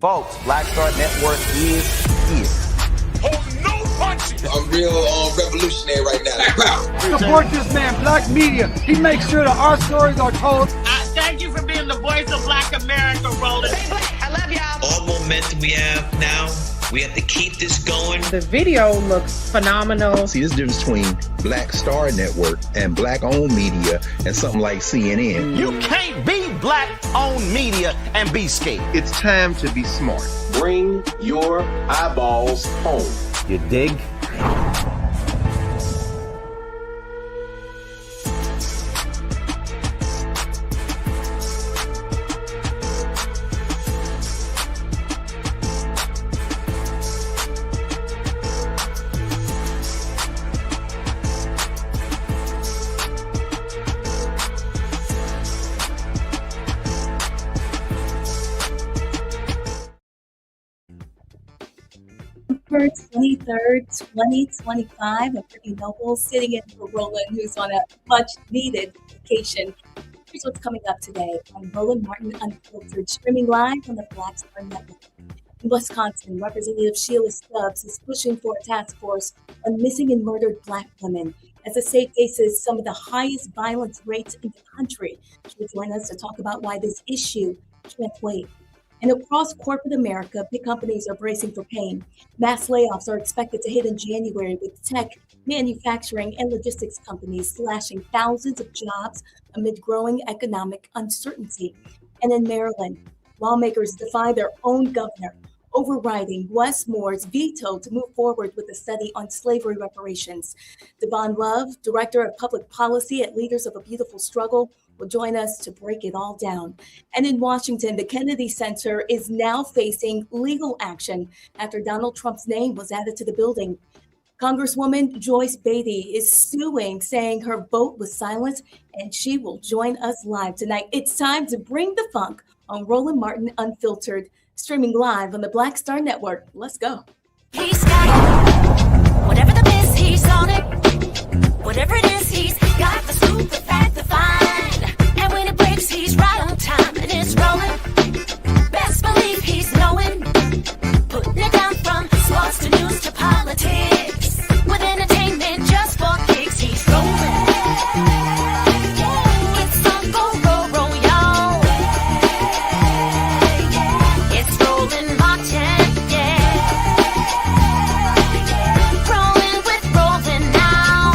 Folks, Black Star Network is here. Hold no punches. I'm real revolutionary right now. Support this man, Black Media. He makes sure that our stories are told. Thank you for being the voice of Black America, Roland. Stay black. I love y'all. All momentum we have now, we have to keep this going. The video looks phenomenal. See, this difference between Black Star Network and Black-owned media and something like CNN. You can't be Black-owned media and be scared. It's time to be smart. Bring your eyeballs home. You dig? October 23rd, 2025. I'm Brittany Noble sitting in for Roland, who's on a much-needed vacation. Here's what's coming up today on Roland Martin Unfiltered, streaming live on the Black Star Network. In Wisconsin, Representative Sheila Stubbs is pushing for a task force on missing and murdered Black women as the state faces some of the highest violence rates in the country. She will join us to talk about why this issue can't wait. And across corporate America, big companies are bracing for pain. Mass layoffs are expected to hit in January, with tech, manufacturing, and logistics companies slashing thousands of jobs amid growing economic uncertainty. And in Maryland, lawmakers defy their own governor, overriding Wes Moore's veto to move forward with a study on slavery reparations. Devon Love, Director of Public Policy at Leaders of a Beautiful Struggle, will join us to break it all down. And in Washington, the Kennedy Center is now facing legal action after Donald Trump's name was added to the building. Congresswoman Joyce Beatty is suing, saying her vote was silenced, and she will join us live tonight. It's time to bring the funk on Roland Martin Unfiltered, streaming live on the Black Star Network. Let's go. He's got it. Whatever the miss, he's on it. Whatever it is, he's got the scoop, the fact, the find. And when it breaks, he's right on time, and it's rolling. Best believe he's knowing. Putting it down from sports to news to politics. With entertainment just for kicks, he's rolling. It's on go, roll, roll, y'all. It's Roland Martin, yeah. Rolling with Roland now.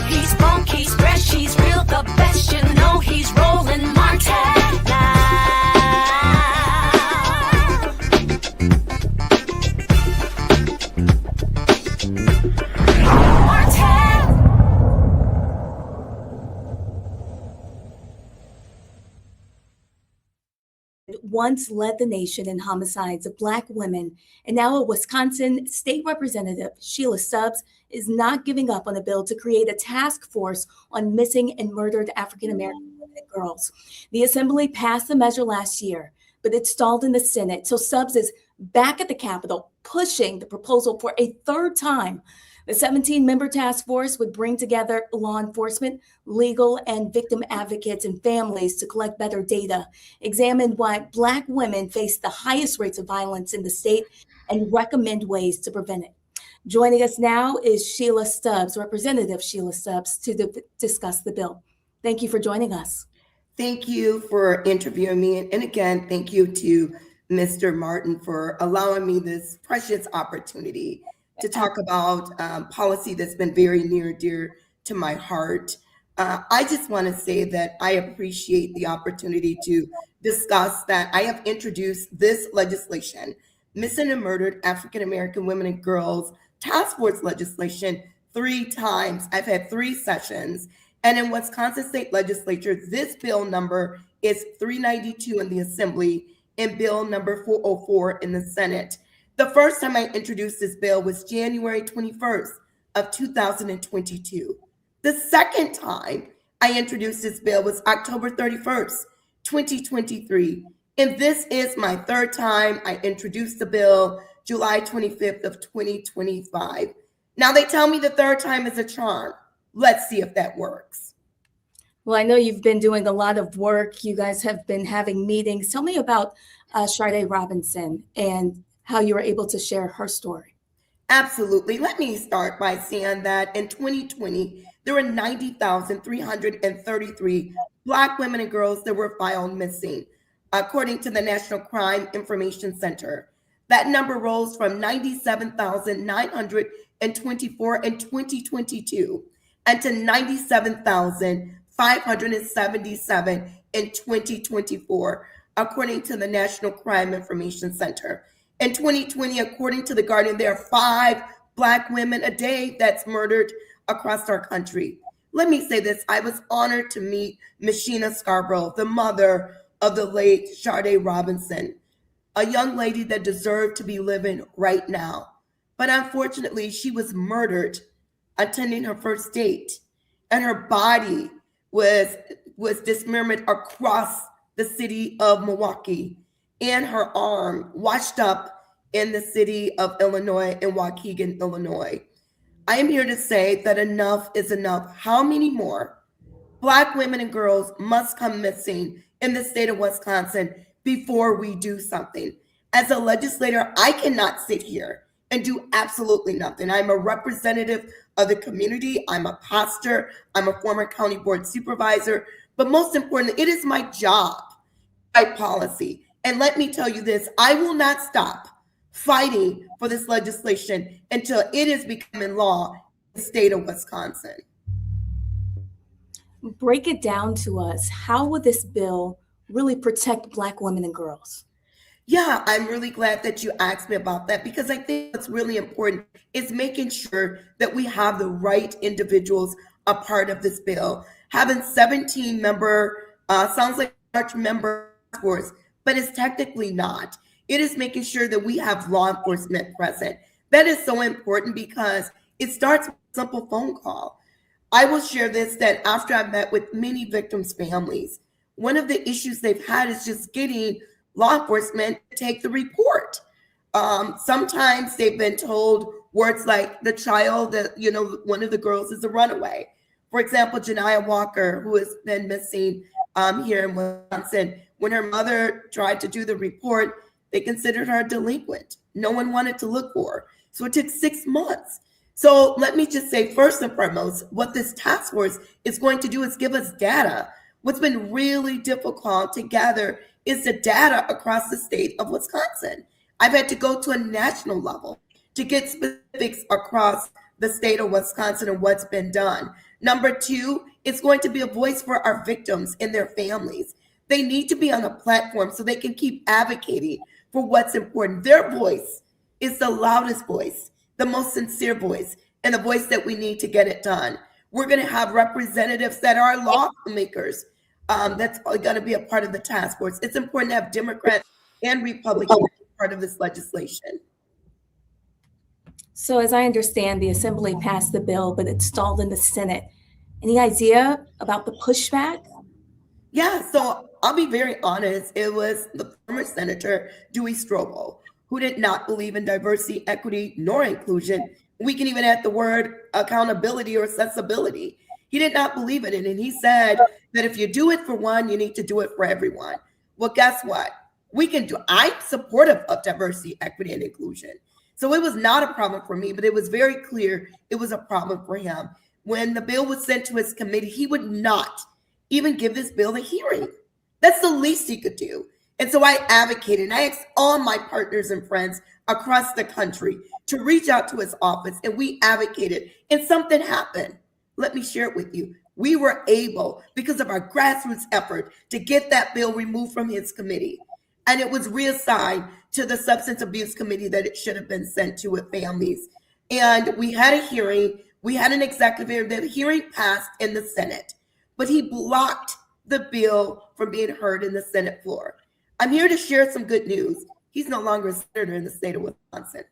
He's funk, he's fresh, he's real, the best, you know he's Roland Martin now. Once led the nation in homicides of Black women, and now a Wisconsin state representative, Sheila Stubbs, is not giving up on a bill to create a task force on missing and murdered African American women and girls. The Assembly passed the measure last year, but it stalled in the Senate, so Stubbs is back at the Capitol pushing the proposal for a third time. The 17-member task force would bring together law enforcement, legal and victim advocates, and families to collect better data, examine why Black women face the highest rates of violence in the state, and recommend ways to prevent it. Joining us now is Sheila Stubbs, Representative Sheila Stubbs, to discuss the bill. Thank you for joining us. Thank you for interviewing me. And again, thank you to Mr. Martin for allowing me this precious opportunity to talk about policy that's been very near and dear to my heart. I just want to say that I appreciate the opportunity to discuss that I have introduced this legislation, Missing and Murdered African American Women and Girls Task Force legislation, 3 times. I've had 3 sessions. And in Wisconsin State Legislature, this bill number is 392 in the Assembly and bill number 404 in the Senate. The first time I introduced this bill was January 21st of 2022. The second time I introduced this bill was October 31st, 2023. And this is my third time I introduced the bill, July 25th of 2025. Now they tell me the third time is a charm. Let's see if that works. Well, I know you've been doing a lot of work. You guys have been having meetings. Tell me about Sharday Robinson and how you were able to share her story. Absolutely. Let me start by saying that in 2020, there were 90,333 Black women and girls that were found missing, according to the National Crime Information Center. That number rose from 97,924 in 2022 and to 97,577 in 2024, according to the National Crime Information Center. In 2020, according to The Guardian, there are 5 Black women a day that's murdered across our country. Let me say this. I was honored to meet Machina Scarborough, the mother of the late Sharday Robinson, a young lady that deserved to be living right now. But unfortunately, she was murdered attending her first date, and her body was dismembered across the city of Milwaukee, and her arm washed up in the city of Illinois, in Waukegan, Illinois. I am here to say that enough is enough. How many more Black women and girls must come missing in the state of Wisconsin before we do something? As a legislator, I cannot sit here and do absolutely nothing. I'm a representative of the community. I'm a pastor. I'm a former county board supervisor. But most importantly, it is my job, my policy. And let me tell you this, I will not stop fighting for this legislation until it is becoming law in the state of Wisconsin. Break it down to us. How will this bill really protect Black women and girls? Yeah, I'm really glad that you asked me about that, because I think what's really important is making sure that we have the right individuals a part of this bill. Having 17 member sounds like a large member force, but it's technically not. It is making sure that we have law enforcement present. That is so important because it starts with a simple phone call. I will share this, that after I met with many victims' families, one of the issues they've had is just getting law enforcement to take the report. Sometimes they've been told words like the child, one of the girls is a runaway. For example, Janiyah Walker, who has been missing here in Wisconsin, when her mother tried to do the report, they considered her a delinquent. No one wanted to look for her. So it took 6 months. So let me just say, first and foremost, what this task force is going to do is give us data. What's been really difficult to gather is the data across the state of Wisconsin. I've had to go to a national level to get specifics across the state of Wisconsin and what's been done. Number 2, it's going to be a voice for our victims and their families. They need to be on a platform so they can keep advocating for what's important. Their voice is the loudest voice, the most sincere voice, and the voice that we need to get it done. We're going to have representatives that are lawmakers. That's going to be a part of the task force. It's important to have Democrats and Republicans part of this legislation. So as I understand, the Assembly passed the bill, but it stalled in the Senate. Any idea about the pushback? Yeah, so I'll be very honest. It was the former Senator Dewey Strobel, who did not believe in diversity, equity, nor inclusion. We can even add the word accountability or accessibility. He did not believe in it. And he said that if you do it for one, you need to do it for everyone. Well, guess what? I'm supportive of diversity, equity, and inclusion. So it was not a problem for me, but it was very clear it was a problem for him. When the bill was sent to his committee, he would not even give this bill a hearing. That's the least he could do. And so I advocated, and I asked all my partners and friends across the country to reach out to his office, and we advocated, and something happened. Let me share it with you. We were able, because of our grassroots effort, to get that bill removed from his committee. And it was reassigned to the Substance Abuse Committee that it should have been sent to with families. And we had a hearing. We had an executive hearing. The hearing passed in the Senate, but he blocked the bill from being heard in the Senate floor. I'm here to share some good news. He's no longer a senator in the state of Wisconsin.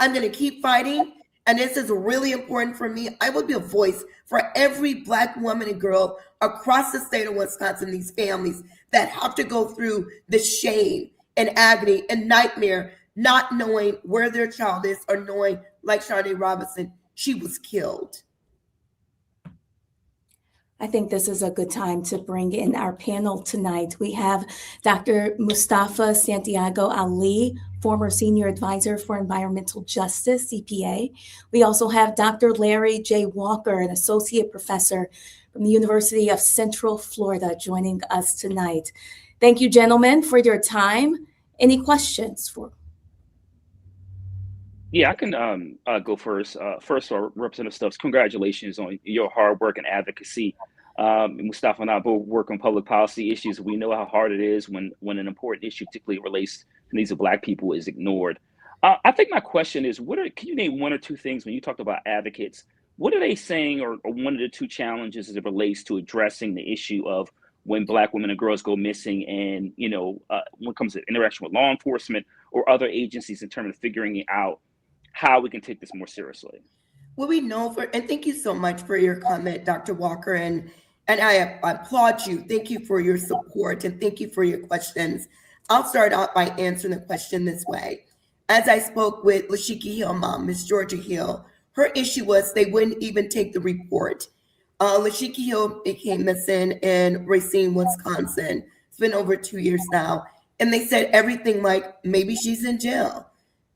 I'm going to keep fighting. And this is really important for me. I will be a voice for every Black woman and girl across the state of Wisconsin, these families that have to go through the shame and agony and nightmare, not knowing where their child is or knowing, like Sharday Robinson, she was killed. I think this is a good time to bring in our panel tonight. We have Dr. Mustafa Santiago Ali, former Senior Advisor for Environmental Justice, CPA. We also have Dr. Larry J. Walker, an Associate Professor from the University of Central Florida, joining us tonight. Thank you, gentlemen, for your time. Any questions for? Yeah, I can go first. First of all, Representative Stubbs, congratulations on your hard work and advocacy. Mustafa and I both work on public policy issues. We know how hard it is when an important issue, particularly relates to the needs of Black people, is ignored. I think my question is, can you name one or two things when you talked about advocates? What are they saying, or one of the two challenges as it relates to addressing the issue of when Black women and girls go missing, and when it comes to interaction with law enforcement or other agencies in terms of figuring out how we can take this more seriously? Well, we know and thank you so much for your comment, Dr. Walker, and I applaud you. Thank you for your support and thank you for your questions. I'll start out by answering the question this way. As I spoke with Lashiki Hill mom, Miss Georgia Hill, her issue was they wouldn't even take the report. Lashiki Hill became missing in Racine, Wisconsin. It's been over 2 years now. And they said everything like, maybe she's in jail.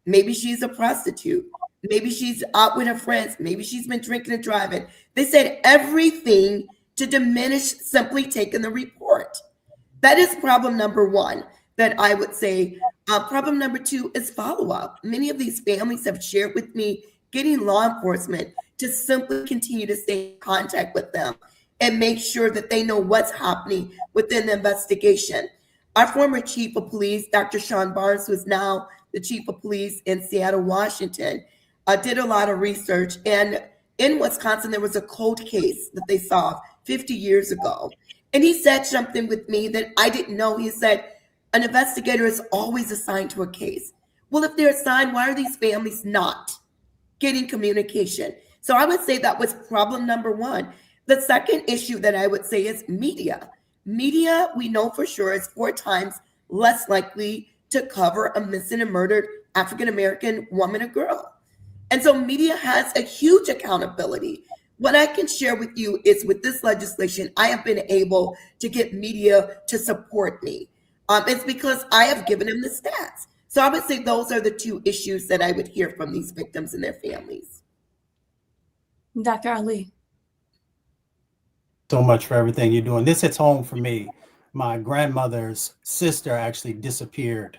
Maybe she's a prostitute. Maybe she's out with her friends. Maybe she's been drinking and driving. They said everything to diminish simply taking the report. That is problem number one that I would say. Problem number two is follow-up. Many of these families have shared with me getting law enforcement to simply continue to stay in contact with them and make sure that they know what's happening within the investigation. Our former chief of police, Dr. Sean Barnes, who is now the chief of police in Seattle, Washington, did a lot of research. And in Wisconsin, there was a cold case that they solved 50 years ago. And he said something with me that I didn't know. He said, an investigator is always assigned to a case. Well, if they're assigned, why are these families not getting communication? So I would say that was problem number one. The second issue that I would say is media. Media, we know for sure, is 4 times less likely to cover a missing and murdered African-American woman or girl. And so media has a huge accountability. What I can share with you is with this legislation, I have been able to get media to support me. It's because I have given them the stats. So I would say those are the two issues that I would hear from these victims and their families. Dr. Ali. So much for everything you're doing. This hits home for me. My grandmother's sister actually disappeared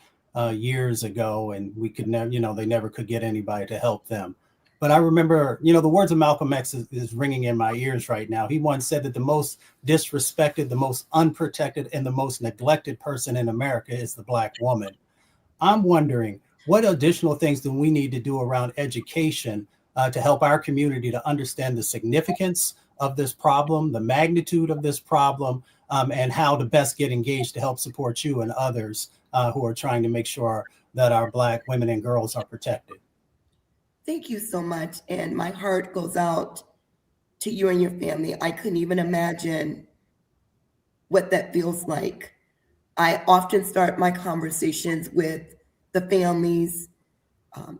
years ago, and we could never, they never could get anybody to help them. But I remember, the words of Malcolm X is ringing in my ears right now. He once said that the most disrespected, the most unprotected, and the most neglected person in America is the Black woman. I'm wondering, what additional things do we need to do around education to help our community to understand the significance of this problem, the magnitude of this problem, and how to best get engaged to help support you and others who are trying to make sure that our Black women and girls are protected? Thank you so much. And my heart goes out to you and your family. I couldn't even imagine what that feels like. I often start my conversations with the families.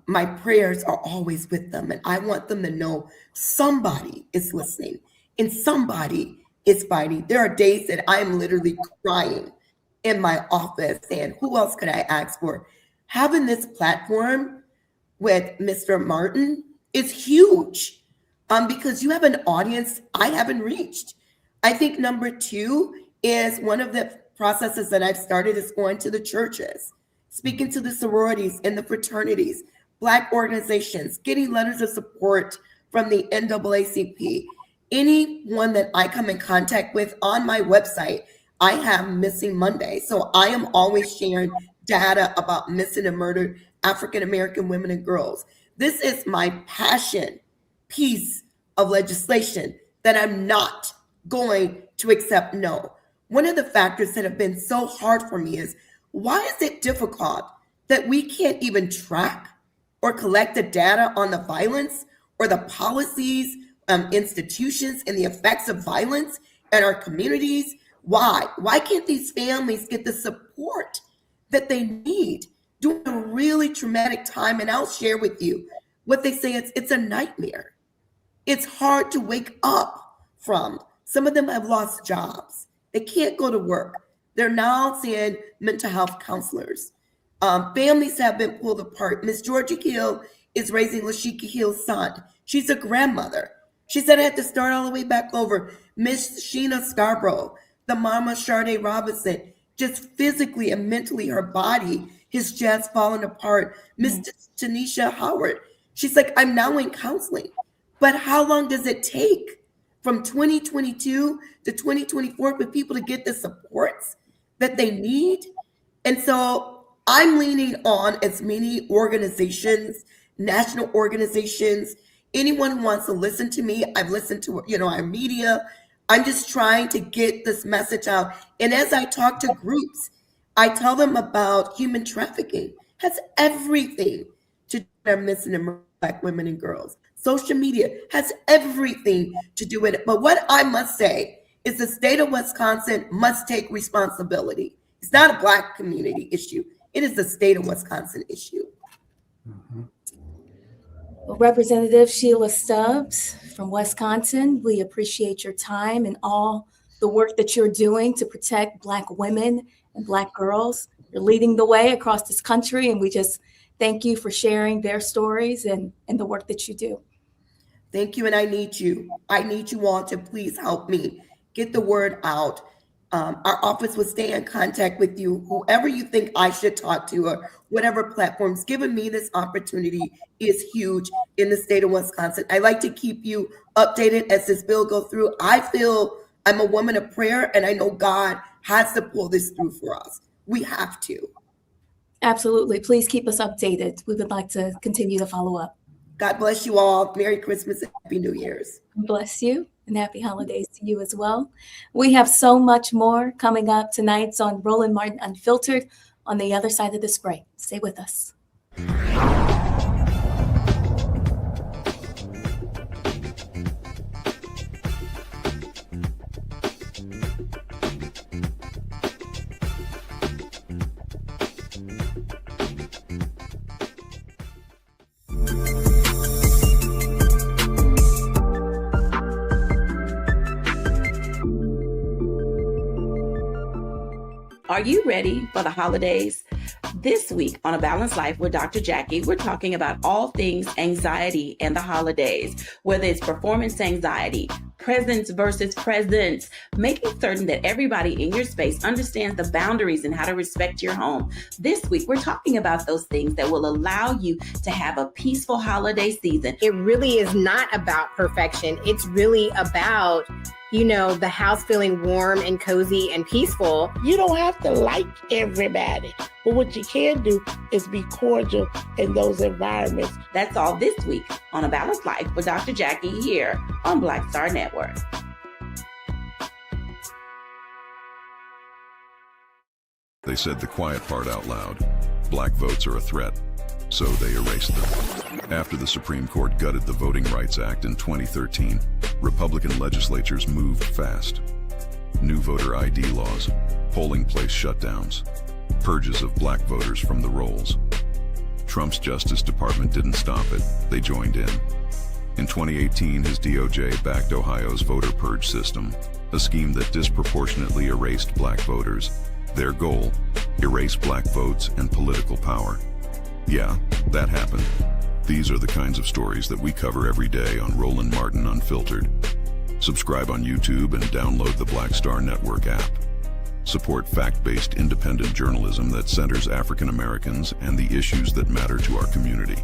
My prayers are always with them, and I want them to know somebody is listening and somebody is fighting. There are days that I am literally crying in my office, and who else could I ask for? Having this platform with Mr. Martin is huge because you have an audience I haven't reached. I think number two is one of the processes that I've started is going to the churches, speaking to the sororities and the fraternities, Black organizations, getting letters of support from the NAACP. Anyone that I come in contact with on my website, I have Missing Monday. So I am always sharing data about missing and murdered African-American women and girls. This is my passion piece of legislation that I'm not going to accept no. One of the factors that have been so hard for me is, why is it difficult that we can't even track or collect the data on the violence or the policies, institutions, and the effects of violence in our communities? Why? Why can't these families get the support that they need during a really traumatic time? And I'll share with you what they say. It's a nightmare. It's hard to wake up from Some of them have lost jobs. They can't go to work. They're now seeing mental health counselors. Families have been pulled apart. Miss Georgia Hill is raising Lashika Hill's son. She's a grandmother. She said I had to start all the way back over. Miss Sheena Scarborough, the mama Sharday Robinson, just physically and mentally, her body is just falling apart. Miss Tanisha Howard, she's like, I'm now in counseling. But how long does it take from 2022 to 2024 for people to get the supports that they need? And so I'm leaning on as many organizations, national organizations, anyone who wants to listen to me. I've listened to, our media. I'm just trying to get this message out. And as I talk to groups, I tell them about human trafficking. Has everything to do with missing Black women and girls. Social media has everything to do with it. But what I must say is the state of Wisconsin must take responsibility. It's not a Black community issue. It is the state of Wisconsin issue. Mm-hmm. Well, Representative Sheila Stubbs from Wisconsin, we appreciate your time and all the work that you're doing to protect Black women and Black girls. You're leading the way across this country, and we just thank you for sharing their stories and the work that you do. Thank you, and I need you. I need you all to please help me get the word out. Our office will stay in contact with you, whoever you think I should talk to or whatever platforms. Giving me this opportunity is huge in the state of Wisconsin. I like to keep you updated as this bill goes through. I feel I'm a woman of prayer, and I know God has to pull this through for us. We have to. Absolutely. Please keep us updated. We would like to continue to follow up. God bless you all. Merry Christmas and Happy New Year's. Bless you and happy holidays to you as well. We have so much more coming up tonight on Roland Martin Unfiltered on the other side of this break. Stay with us. Are you ready for the holidays? This week on A Balanced Life with Dr. Jackie, we're talking about all things anxiety and the holidays, whether it's performance anxiety, presence versus presence, making certain that everybody in your space understands the boundaries and how to respect your home. This week, we're talking about those things that will allow you to have a peaceful holiday season. It really is not about perfection. It's really about the house feeling warm and cozy and peaceful. You don't have to like everybody, but what you can do is be cordial in those environments. That's all this week on A Balanced Life with Dr. Jackie here on Black Star Network. They said the quiet part out loud. Black votes are a threat, so they erased them. After the Supreme Court gutted the Voting Rights Act in 2013, Republican legislatures moved fast. New voter ID laws, polling place shutdowns, purges of Black voters from the rolls. Trump's Justice Department didn't stop it, they joined in. In 2018, his DOJ backed Ohio's voter purge system, a scheme that disproportionately erased Black voters. Their goal, erase Black votes and political power. Yeah, that happened. These are the kinds of stories that we cover every day on Roland Martin Unfiltered. Subscribe on YouTube and download the Black Star Network app. Support fact-based independent journalism that centers African Americans and the issues that matter to our community.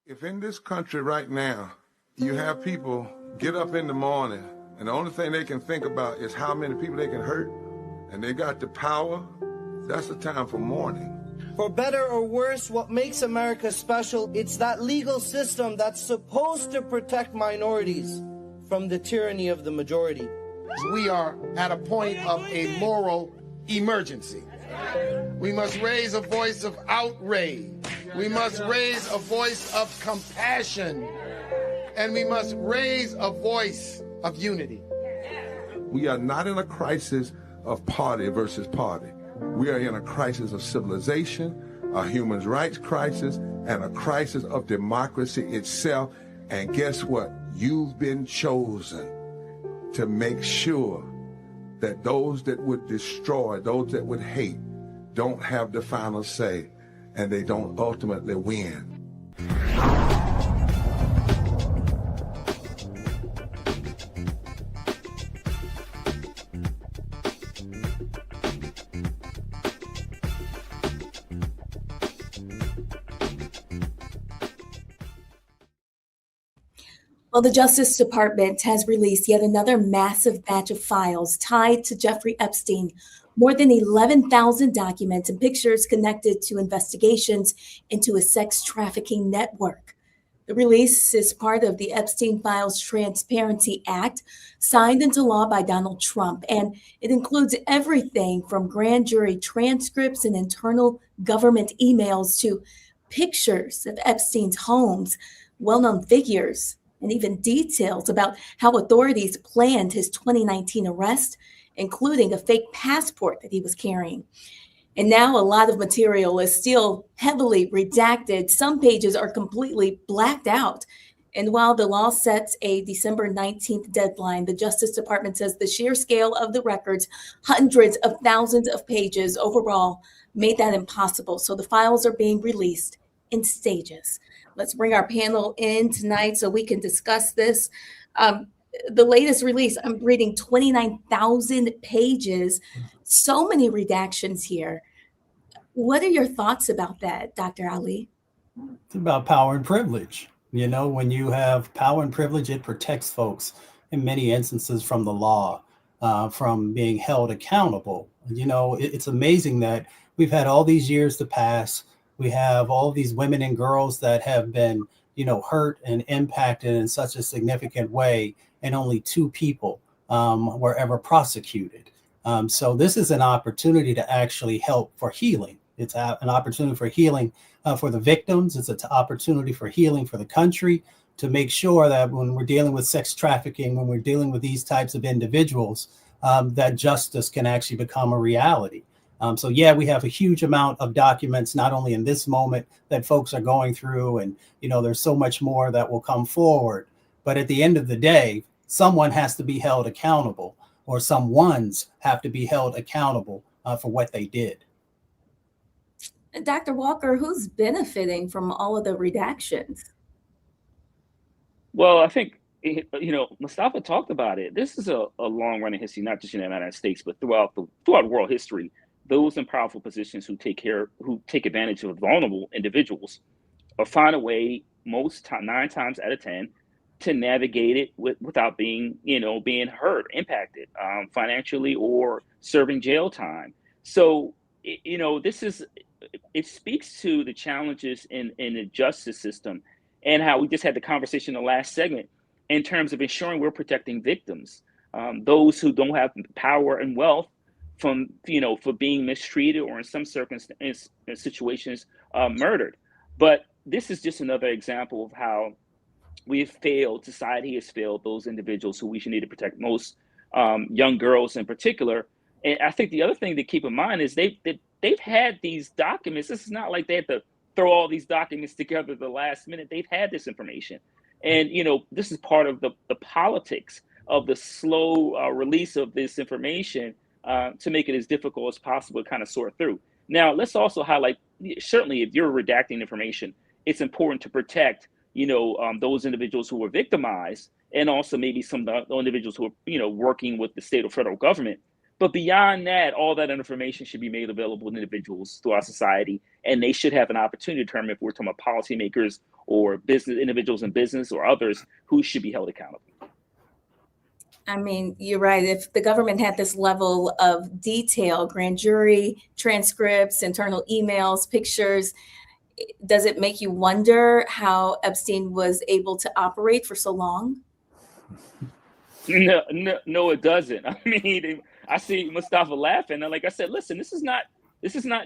If in this country right now, you have people get up in the morning and the only thing they can think about is how many people they can hurt, and they got the power, that's the time for mourning. For better or worse, what makes America special, it's that legal system that's supposed to protect minorities from the tyranny of the majority. We are at a point of a moral emergency. We must raise a voice of outrage. We must raise a voice of compassion. And we must raise a voice of unity. We are not in a crisis of party versus party. We are in a crisis of civilization, a human rights crisis, and a crisis of democracy itself. And guess what? You've been chosen to make sure that those that would destroy, those that would hate, don't have the final say, and they don't ultimately win. Well, the Justice Department has released yet another massive batch of files tied to Jeffrey Epstein, more than 11,000 documents and pictures connected to investigations into a sex trafficking network. The release is part of the Epstein Files Transparency Act, signed into law by Donald Trump, and it includes everything from grand jury transcripts and internal government emails to pictures of Epstein's homes, well-known figures, and even details about how authorities planned his 2019 arrest, including a fake passport that he was carrying. And now a lot of material is still heavily redacted. Some pages are completely blacked out. And while the law sets a December 19th deadline, the Justice Department says the sheer scale of the records, hundreds of thousands of pages overall, made that impossible. So the files are being released in stages. Let's bring our panel in tonight so we can discuss this. The latest release, I'm reading 29,000 pages, so many redactions here. What are your thoughts about that, Dr. Ali? It's about power and privilege. You know, when you have power and privilege, it protects folks in many instances from the law, from being held accountable. You know, it's amazing that we've had all these years to pass. We have all these women and girls that have been, you know, hurt and impacted in such a significant way, and only 2 people were ever prosecuted. So this is an opportunity to actually help for healing. It's an opportunity for healing for the victims. It's an opportunity for healing for the country, to make sure that when we're dealing with sex trafficking, when we're dealing with these types of individuals, that justice can actually become a reality. So yeah, we have a huge amount of documents, not only in this moment that folks are going through, and, you know, there's so much more that will come forward. But at the end of the day, someone has to be held accountable, or some ones have to be held accountable for what they did. Dr. Walker, who's benefiting from all of the redactions? Well, I think, you know, Mustafa talked about it. This is a long-running history, not just in the United States, but throughout world history. Those in powerful positions who take advantage of vulnerable individuals, or find a way, 9 times out of 10, to navigate it without being hurt, impacted financially, or serving jail time. So, you know, it speaks to the challenges in the justice system, and how we just had the conversation in the last segment in terms of ensuring we're protecting victims, those who don't have power and wealth, from, you know, for being mistreated, or in some circumstances, situations, murdered. But this is just another example of how we've failed, society has failed those individuals who we should need to protect most, young girls in particular. And I think the other thing to keep in mind is they've had these documents. This is not like they had to throw all these documents together at the last minute. They've had this information. And, you know, this is part of the politics of the slow release of this information, to make it as difficult as possible to kind of sort through. Now, let's also highlight, certainly if you're redacting information, it's important to protect, you know, those individuals who were victimized, and also maybe some of the individuals who are, you know, working with the state or federal government. But beyond that, all that information should be made available to individuals throughout society, and they should have an opportunity to determine, if we're talking about policymakers or business individuals in business or others, who should be held accountable. I mean, you're right. If the government had this level of detail, grand jury transcripts, internal emails, pictures, does it make you wonder how Epstein was able to operate for so long? No, it doesn't. I mean, I see Mustafa laughing. And like I said, listen, this is not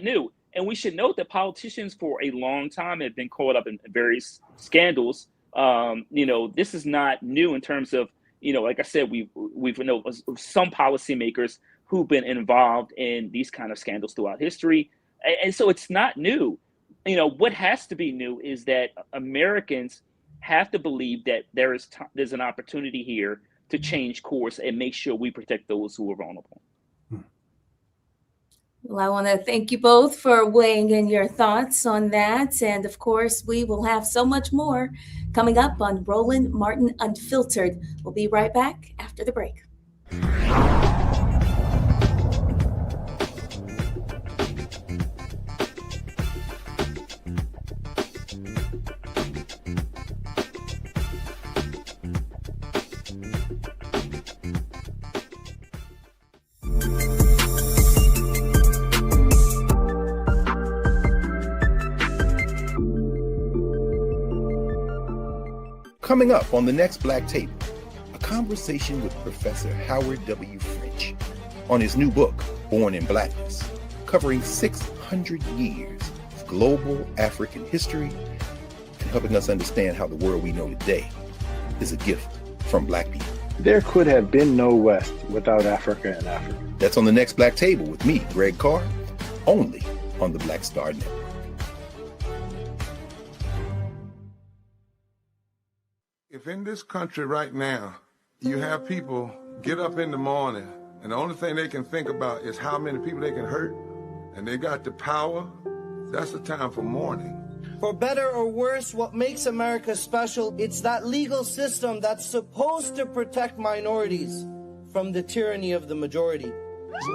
new. And we should note that politicians for a long time have been caught up in various scandals. You know, this is not new in terms of, you know, like I said, we've know some policymakers who've been involved in these kind of scandals throughout history. And so it's not new. What has to be new is that Americans have to believe that there's an opportunity here to change course and make sure we protect those who are vulnerable. Well, I want to thank you both for weighing in your thoughts on that. And of course, we will have so much more coming up on Roland Martin Unfiltered. We'll be right back after the break. Coming up on the next Black Table, a conversation with Professor Howard W. French on his new book, Born in Blackness, covering 600 years of global African history and helping us understand how the world we know today is a gift from Black people. There could have been no West without Africa and Africa. That's on the next Black Table with me, Greg Carr, only on the Black Star Network. If in this country right now, you have people get up in the morning and the only thing they can think about is how many people they can hurt, and they got the power, that's the time for mourning. For better or worse, what makes America special, it's that legal system that's supposed to protect minorities from the tyranny of the majority.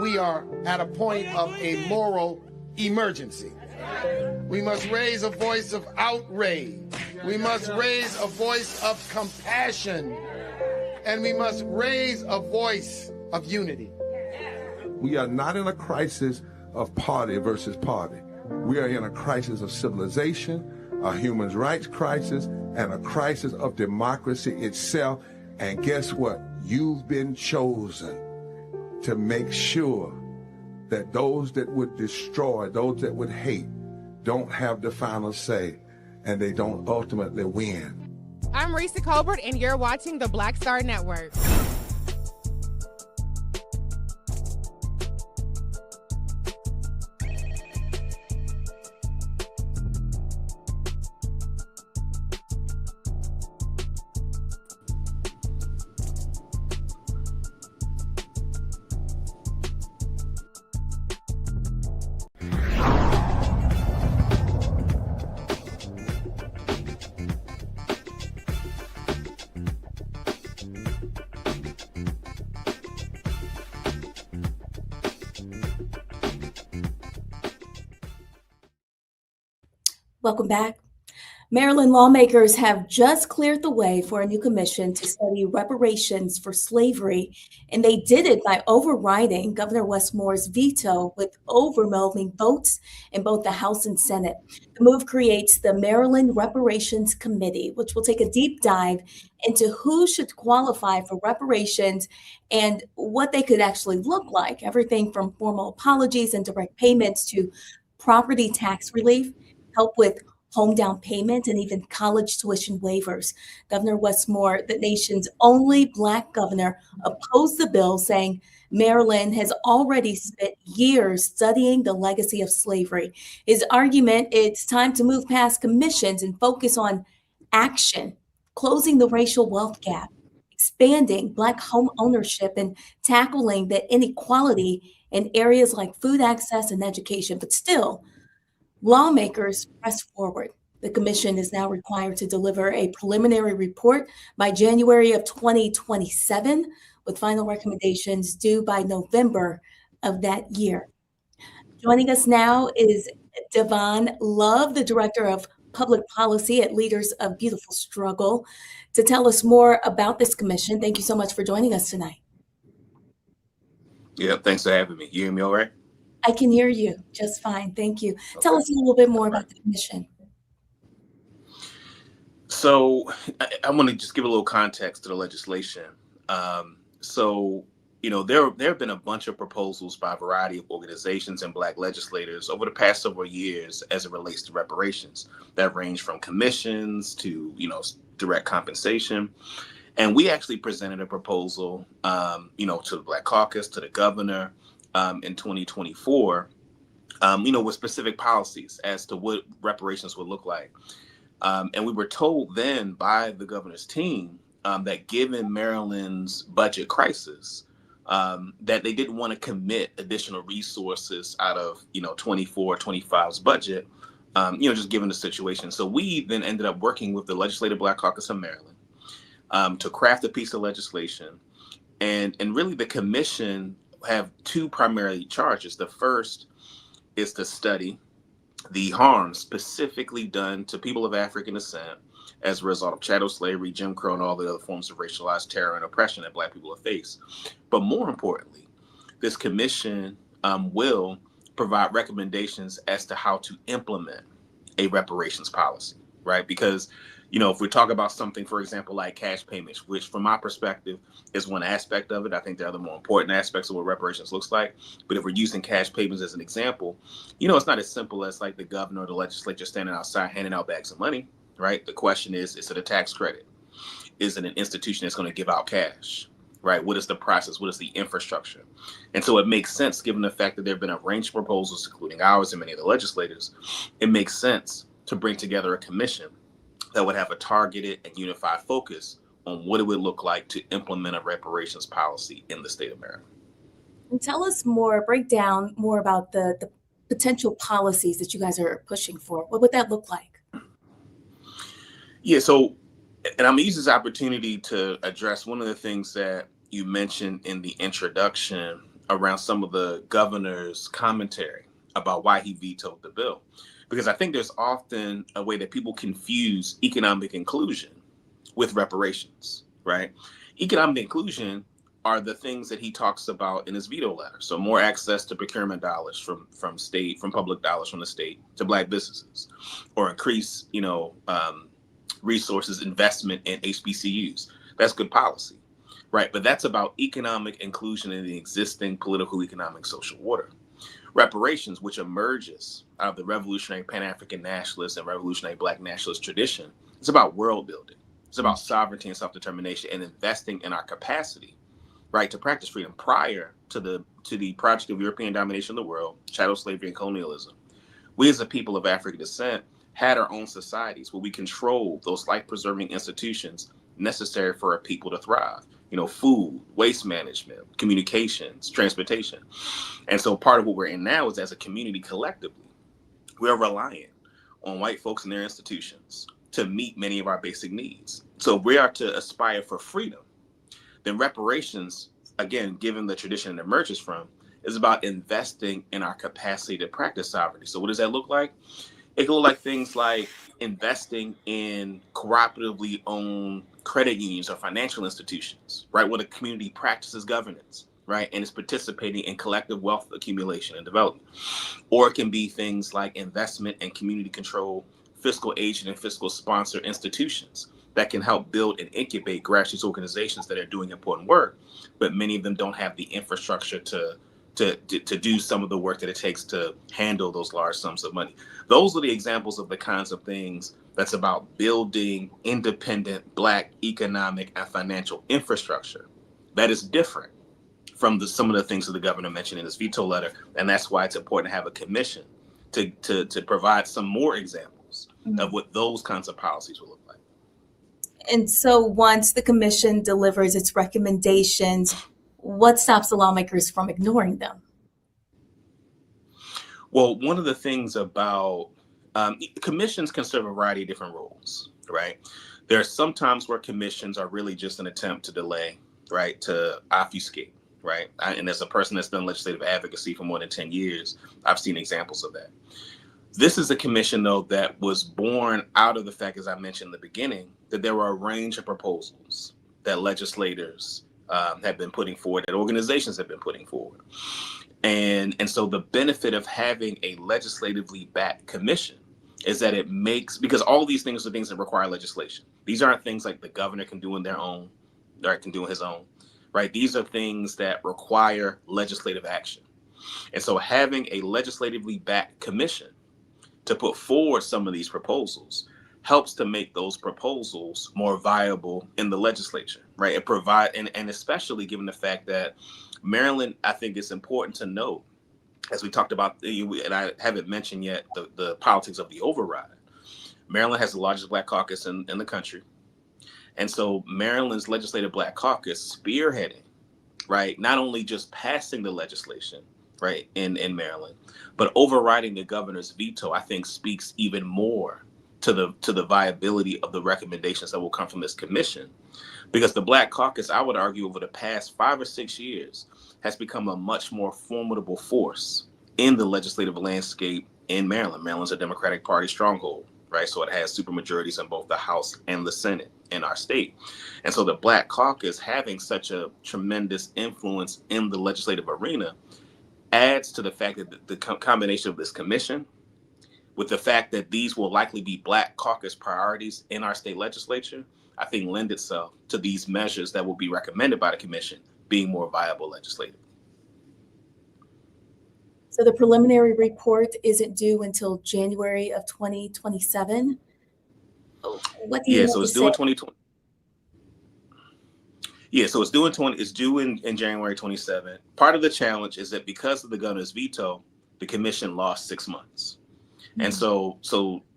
We are at a point of a moral emergency. We must raise a voice of outrage. We must raise a voice of compassion. And we must raise a voice of unity. We are not in a crisis of party versus party. We are in a crisis of civilization, a human rights crisis, and a crisis of democracy itself. And guess what? You've been chosen to make sure that those that would destroy, those that would hate, don't have the final say, and they don't ultimately win. I'm Risa Colbert, and you're watching the Black Star Network. Welcome back. Maryland lawmakers have just cleared the way for a new commission to study reparations for slavery, and they did it by overriding Governor Wes Moore's veto with overwhelming votes in both the House and Senate. The move creates the Maryland Reparations Committee, which will take a deep dive into who should qualify for reparations and what they could actually look like, everything from formal apologies and direct payments to property tax relief, help with home down payment, and even college tuition waivers. Governor Wes Moore, the nation's only Black governor, opposed the bill, saying Maryland has already spent years studying the legacy of slavery. His argument, it's time to move past commissions and focus on action, closing the racial wealth gap, expanding Black home ownership, and tackling the inequality in areas like food access and education. But still, lawmakers press forward. The commission is now required to deliver a preliminary report by January of 2027, with final recommendations due by November of that year. Joining us now is Devon Love, the Director of Public Policy at Leaders of Beautiful Struggle, to tell us more about this commission. Thank you so much for joining us tonight. Yeah, thanks for having me. You hear me all right? I can hear you just fine. Thank you. Tell us a little bit more about the commission. So I want to just give a little context to the legislation. There have been a bunch of proposals by a variety of organizations and Black legislators over the past several years as it relates to reparations that range from commissions to, direct compensation. And we actually presented a proposal, to the Black Caucus, to the governor in 2024, with specific policies as to what reparations would look like. And we were told then by the governor's team that given Maryland's budget crisis, that they didn't want to commit additional resources out of, 24-25's budget, just given the situation. So we then ended up working with the Legislative Black Caucus of Maryland to craft a piece of legislation. And really the commission have two primary charges. The first is to study the harm specifically done to people of African descent as a result of chattel slavery, Jim Crow, and all the other forms of racialized terror and oppression that Black people have faced. But more importantly, this commission will provide recommendations as to how to implement a reparations policy, right? Because, if we talk about something, for example, like cash payments, which from my perspective is one aspect of it, I think there are the more important aspects of what reparations looks like. But if we're using cash payments as an example, it's not as simple as like the governor or the legislature standing outside handing out bags of money, right? The question is it a tax credit? Is it an institution that's going to give out cash, right? What is the process? What is the infrastructure? And so it makes sense, given the fact that there have been a range of proposals, including ours and many of the legislators, it makes sense to bring together a commission that would have a targeted and unified focus on what it would look like to implement a reparations policy in the state of Maryland. And tell us more, break down more about the potential policies that you guys are pushing for. What would that look like? Yeah, so, and I'm gonna use this opportunity to address one of the things that you mentioned in the introduction around some of the governor's commentary about why he vetoed the bill. Because I think there's often a way that people confuse economic inclusion with reparations, right? Economic inclusion are the things that he talks about in his veto letter. So more access to procurement dollars from public dollars from the state to Black businesses, or increase, resources, investment in HBCUs. That's good policy, right? But that's about economic inclusion in the existing political, economic, social order. Reparations, which emerges out of the revolutionary Pan-African nationalist and revolutionary Black nationalist tradition, it's about world building. It's about sovereignty and self-determination and investing in our capacity, right, to practice freedom. Prior to the project of European domination of the world, chattel slavery and colonialism, we as a people of African descent had our own societies where we controlled those life-preserving institutions necessary for a people to thrive. Food, waste management, communications, transportation. And so part of what we're in now is, as a community collectively, we're reliant on white folks and their institutions to meet many of our basic needs. So if we are to aspire for freedom, then reparations, again, given the tradition it emerges from, is about investing in our capacity to practice sovereignty. So what does that look like? It can look like things like investing in cooperatively owned credit unions or financial institutions, right, where the community practices governance, right, and is participating in collective wealth accumulation and development. Or it can be things like investment in community control, fiscal agent and fiscal sponsor institutions that can help build and incubate grassroots organizations that are doing important work, but many of them don't have the infrastructure to do some of the work that it takes to handle those large sums of money. Those are the examples of the kinds of things that's about building independent Black economic and financial infrastructure that is different from some of the things that the governor mentioned in his veto letter. And that's why it's important to have a commission to provide some more examples of what those kinds of policies will look like. And so once the commission delivers its recommendations, what stops the lawmakers from ignoring them? Well, one of the things about commissions can serve a variety of different roles, right? There are some times where commissions are really just an attempt to delay, right, to obfuscate, right? And as a person that's done legislative advocacy for more than 10 years, I've seen examples of that. This is a commission, though, that was born out of the fact, as I mentioned in the beginning, that there were a range of proposals that legislators have been putting forward, that organizations have been putting forward. And so the benefit of having a legislatively backed commission is that it makes, because all of these things are things that require legislation. These aren't things like the governor can do on their own, or can do on his own, right? These are things that require legislative action. And so having a legislatively backed commission to put forward some of these proposals helps to make those proposals more viable in the legislature, right? It provide, and especially given the fact that Maryland, I think it's important to note, as we talked about, and I haven't mentioned yet, the politics of the override. Maryland has the largest Black caucus in the country. And so Maryland's legislative Black caucus spearheading, right, not only just passing the legislation, right, in Maryland, but overriding the governor's veto, I think speaks even more to the viability of the recommendations that will come from this commission. Because the Black caucus, I would argue, over the past 5 or 6 years, has become a much more formidable force in the legislative landscape in Maryland. Maryland's a Democratic Party stronghold, right? So it has supermajorities in both the House and the Senate in our state. And so the Black caucus having such a tremendous influence in the legislative arena adds to the fact that the combination of this commission, with the fact that these will likely be Black caucus priorities in our state legislature, I think lend itself to these measures that will be recommended by the commission being more viable legislatively. So the preliminary report isn't due until January of 2027. What do you so it's due in 2020. Yeah, so it's due in January 27. Part of the challenge is that because of the governor's veto, the commission lost 6 months. And so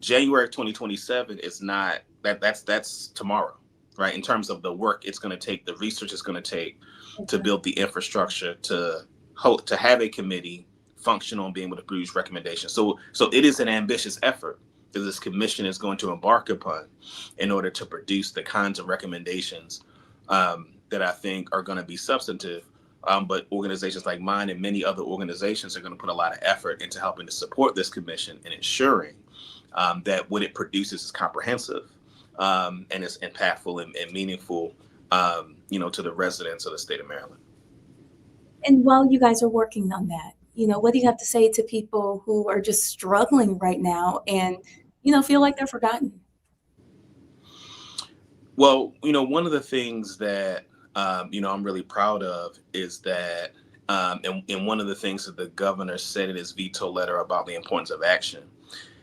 January 2027 is not that's tomorrow, right? In terms of the work it's going to take, the research it's going to take to build the infrastructure to have a committee functional and being able to produce recommendations. So it is an ambitious effort that this commission is going to embark upon in order to produce the kinds of recommendations that I think are going to be substantive. But organizations like mine and many other organizations are going to put a lot of effort into helping to support this commission and ensuring that what it produces is comprehensive and is impactful and meaningful, to the residents of the state of Maryland. And while you guys are working on that, what do you have to say to people who are just struggling right now and, feel like they're forgotten? Well, one of the things that I'm really proud of is that, and one of the things that the governor said in his veto letter about the importance of action,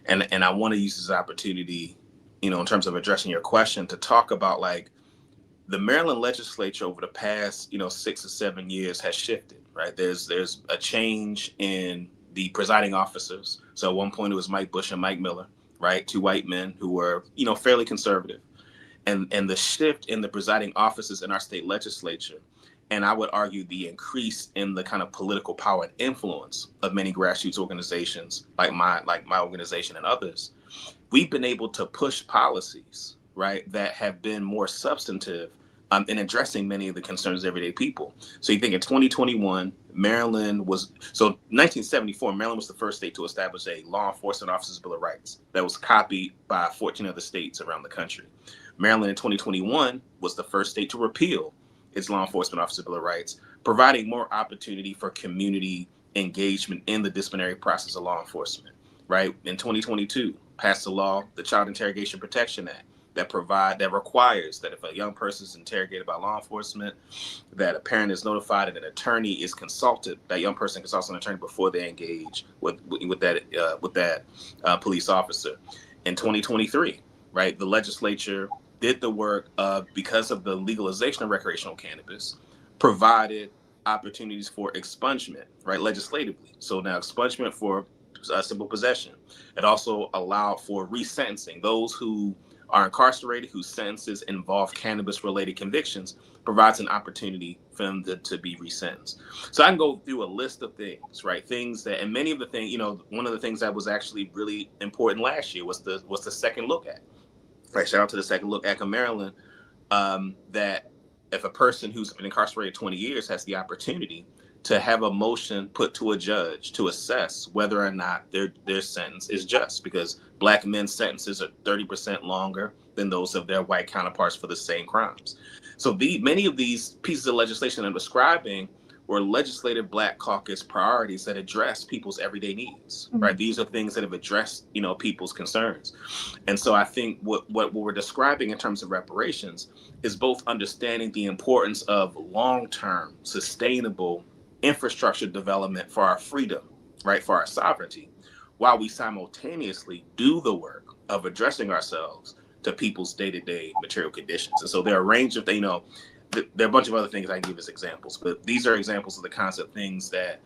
and I want to use this opportunity, in terms of addressing your question, to talk about like the Maryland legislature over the past, 6 or 7 years has shifted, right? There's a change in the presiding officers. So at one point it was Mike Bush and Mike Miller, right? 2 white men who were, fairly conservative. And the shift in the presiding officers in our state legislature, and I would argue the increase in the kind of political power and influence of many grassroots organizations like my organization and others, we've been able to push policies, right, that have been more substantive in addressing many of the concerns of everyday people. So you think in 2021, 1974, Maryland was the first state to establish a law enforcement officers' Bill of Rights that was copied by 14 other states around the country. Maryland in 2021 was the first state to repeal its law enforcement officer Bill of Rights, providing more opportunity for community engagement in the disciplinary process of law enforcement, right? In 2022, passed the law, the Child Interrogation Protection Act, that requires that if a young person is interrogated by law enforcement, that a parent is notified and an attorney is consulted. That young person consults an attorney before they engage with that police officer. In 2023, right, the legislature did the work of, because of the legalization of recreational cannabis, provided opportunities for expungement, right, legislatively. So now expungement for simple possession. It also allowed for resentencing. Those who are incarcerated, whose sentences involve cannabis-related convictions, provides an opportunity for them to be resentenced. So I can go through a list of things, right? Things that, and many of the things, one of the things that was actually really important last year was the Second Look Act. Right, shout out to the Second Look Act of Maryland, that if a person who's been incarcerated 20 years has the opportunity to have a motion put to a judge to assess whether or not their sentence is just, because Black men's sentences are 30% longer than those of their white counterparts for the same crimes. So many of these pieces of legislation I'm describing were legislative Black caucus priorities that address people's everyday needs, right? These are things that have addressed, people's concerns. And so I think what we're describing in terms of reparations is both understanding the importance of long-term, sustainable infrastructure development for our freedom, right, for our sovereignty, while we simultaneously do the work of addressing ourselves to people's day-to-day material conditions. And so there are a range of, there are a bunch of other things I can give as examples, but these are examples of the kinds of things that,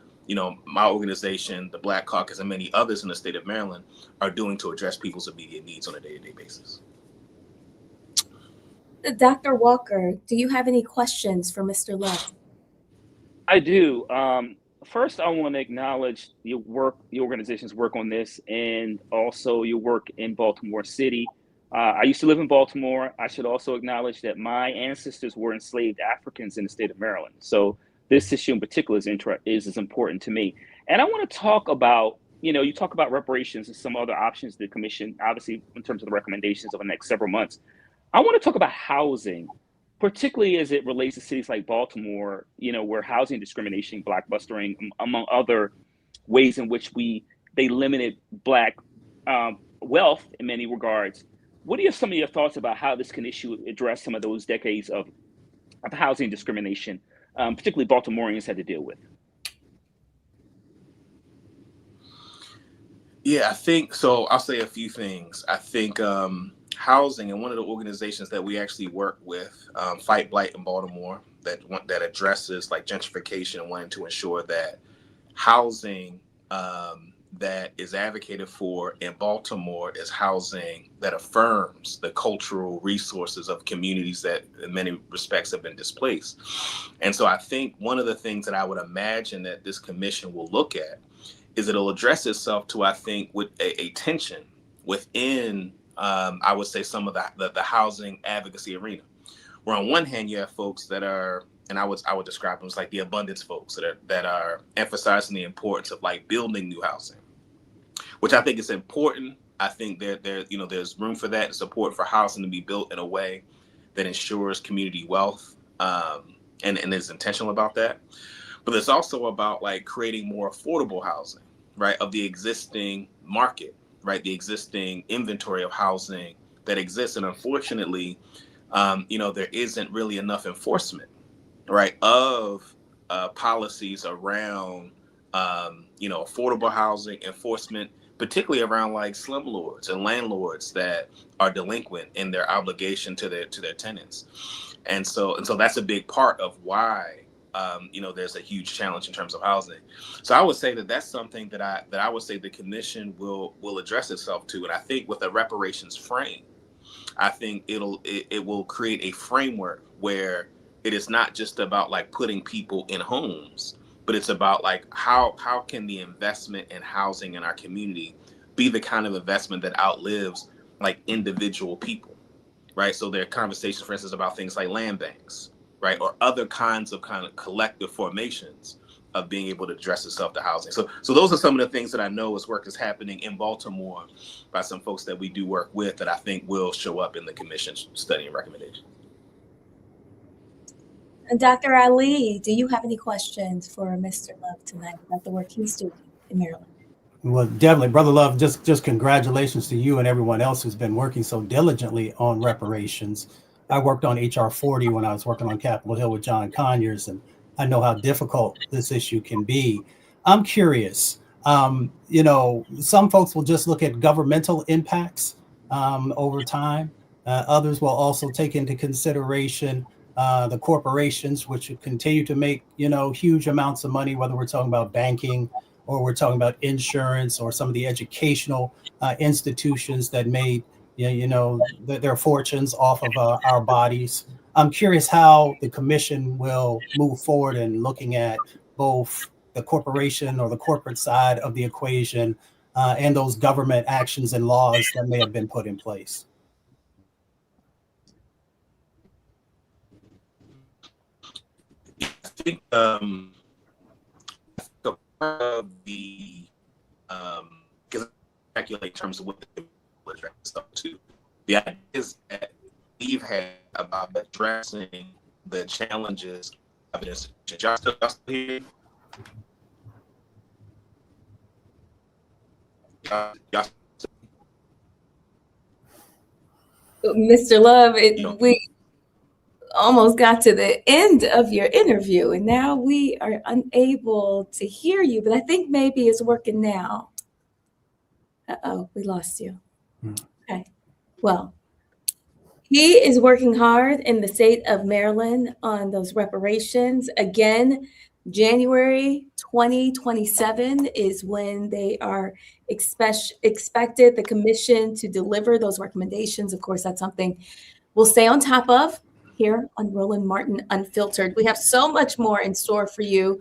my organization, the Black Caucus, and many others in the state of Maryland are doing to address people's immediate needs on a day-to-day basis. Dr. Walker, do you have any questions for Mr. Love? I do. First, I want to acknowledge your organization's work on this, and also your work in Baltimore City. I used to live in Baltimore. I should also acknowledge that my ancestors were enslaved Africans in the state of Maryland. So this issue in particular is important to me. And I want to talk about, you talk about reparations and some other options the commission, obviously in terms of the recommendations over the next several months. I want to talk about housing, particularly as it relates to cities like Baltimore, where housing discrimination, blockbustering, among other ways in which they limited Black wealth in many regards. What are some of your thoughts about how this can address some of those decades of housing discrimination, particularly Baltimoreans had to deal with? Yeah, I think so. I'll say a few things. I think housing, and one of the organizations that we actually work with, Fight Blight in Baltimore, that addresses like gentrification and wanting to ensure that housing that is advocated for in Baltimore is housing that affirms the cultural resources of communities that in many respects have been displaced. And so I think one of the things that I would imagine that this commission will look at is it'll address itself to, I think, with a tension within, I would say, some of the housing advocacy arena, where on one hand you have folks that are, and I would describe them as like the abundance folks that are emphasizing the importance of like building new housing, which I think is important. I think there's room for that and support for housing to be built in a way that ensures community wealth, and is intentional about that. But it's also about like creating more affordable housing, right, of the existing market, right, the existing inventory of housing that exists. And unfortunately, there isn't really enough enforcement, right, of policies around, affordable housing enforcement, particularly around like slumlords and landlords that are delinquent in their obligation to their tenants. And so that's a big part of why, there's a huge challenge in terms of housing. So I would say that that's something that I would say the commission will address itself to. And I think with a reparations frame, I think it will create a framework where it is not just about like putting people in homes, but it's about like how can the investment in housing in our community be the kind of investment that outlives like individual people, right? So there are conversations, for instance, about things like land banks, right, or other kinds of kind of collective formations of being able to address itself to housing. So those are some of the things that I know as work is happening in Baltimore by some folks that we do work with that I think will show up in the commission's study and recommendation. And Dr. Ali, do you have any questions for Mr. Love tonight about the work he's doing in Maryland? Well, definitely, Brother Love, just congratulations to you and everyone else who's been working so diligently on reparations. I worked on HR 40 when I was working on Capitol Hill with John Conyers, and I know how difficult this issue can be. I'm curious, some folks will just look at governmental impacts over time. Others will also take into consideration the corporations, which continue to make, huge amounts of money, whether we're talking about banking or we're talking about insurance or some of the educational institutions that made, their fortunes off of our bodies. I'm curious how the commission will move forward in looking at both the corporation or the corporate side of the equation and those government actions and laws that may have been put in place. I think part of the because I speculate in terms of what the stuff too. The idea is that we've had about addressing the challenges of this. Y'all still here? Mr. Love, we almost got to the end of your interview, and now we are unable to hear you, but I think maybe it's working now. Uh-oh, we lost you. Okay. Well, he is working hard in the state of Maryland on those reparations. Again, January 2027 is when they are expected the commission to deliver those recommendations. Of course, that's something we'll stay on top of here on Roland Martin Unfiltered. We have so much more in store for you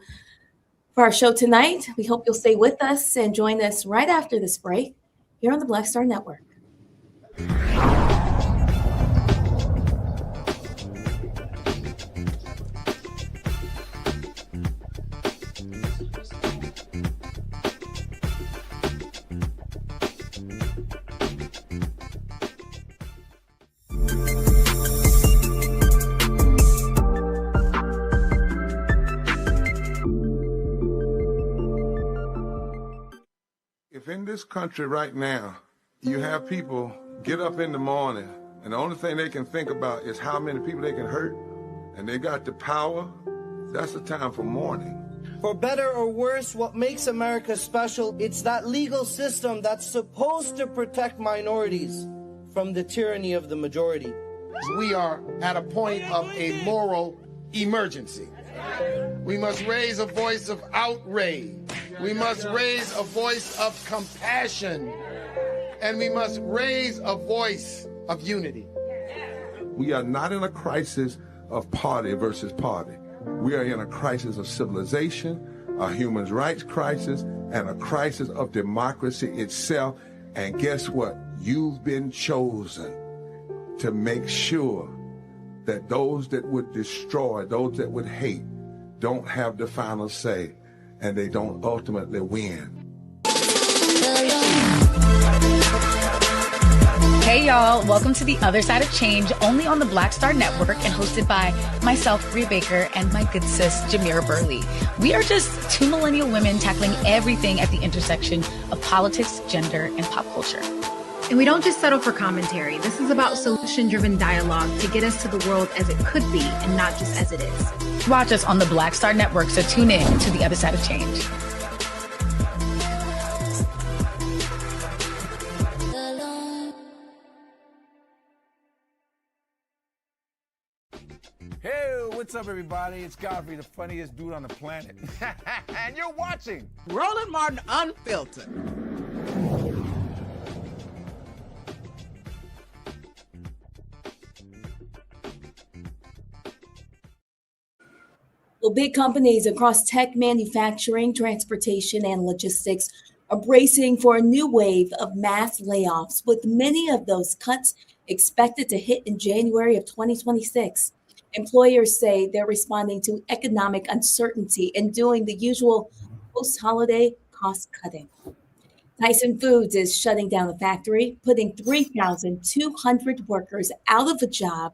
for our show tonight. We hope you'll stay with us and join us right after this break here on the Black Star Network. If in this country right now, you have people get up in the morning and the only thing they can think about is how many people they can hurt, and they got the power, that's the time for mourning. For better or worse, what makes America special, it's that legal system that's supposed to protect minorities from the tyranny of the majority. We are at a point of a moral emergency. We must raise a voice of outrage. We must raise a voice of compassion. And we must raise a voice of unity. We are not in a crisis of party versus party. We are in a crisis of civilization, a human rights crisis, and a crisis of democracy itself. And guess what? You've been chosen to make sure that those that would destroy, those that would hate, don't have the final say, and they don't ultimately win. Hey y'all, welcome to The Other Side of Change, only on the Black Star Network and hosted by myself, Bria Baker, and my good sis, Jamira Burley. We are just two millennial women tackling everything at the intersection of politics, gender, and pop culture. And we don't just settle for commentary. This is about solution-driven dialogue to get us to the world as it could be and not just as it is. Watch us on the Black Star Network, so tune in to The Other Side of Change. Hey, what's up, everybody? It's Godfrey, the funniest dude on the planet. And you're watching Roland Martin Unfiltered. Well, big companies across tech, manufacturing, transportation, and logistics are bracing for a new wave of mass layoffs, with many of those cuts expected to hit in January of 2026. Employers say they're responding to economic uncertainty and doing the usual post-holiday cost cutting. Tyson Foods is shutting down the factory, putting 3,200 workers out of a job,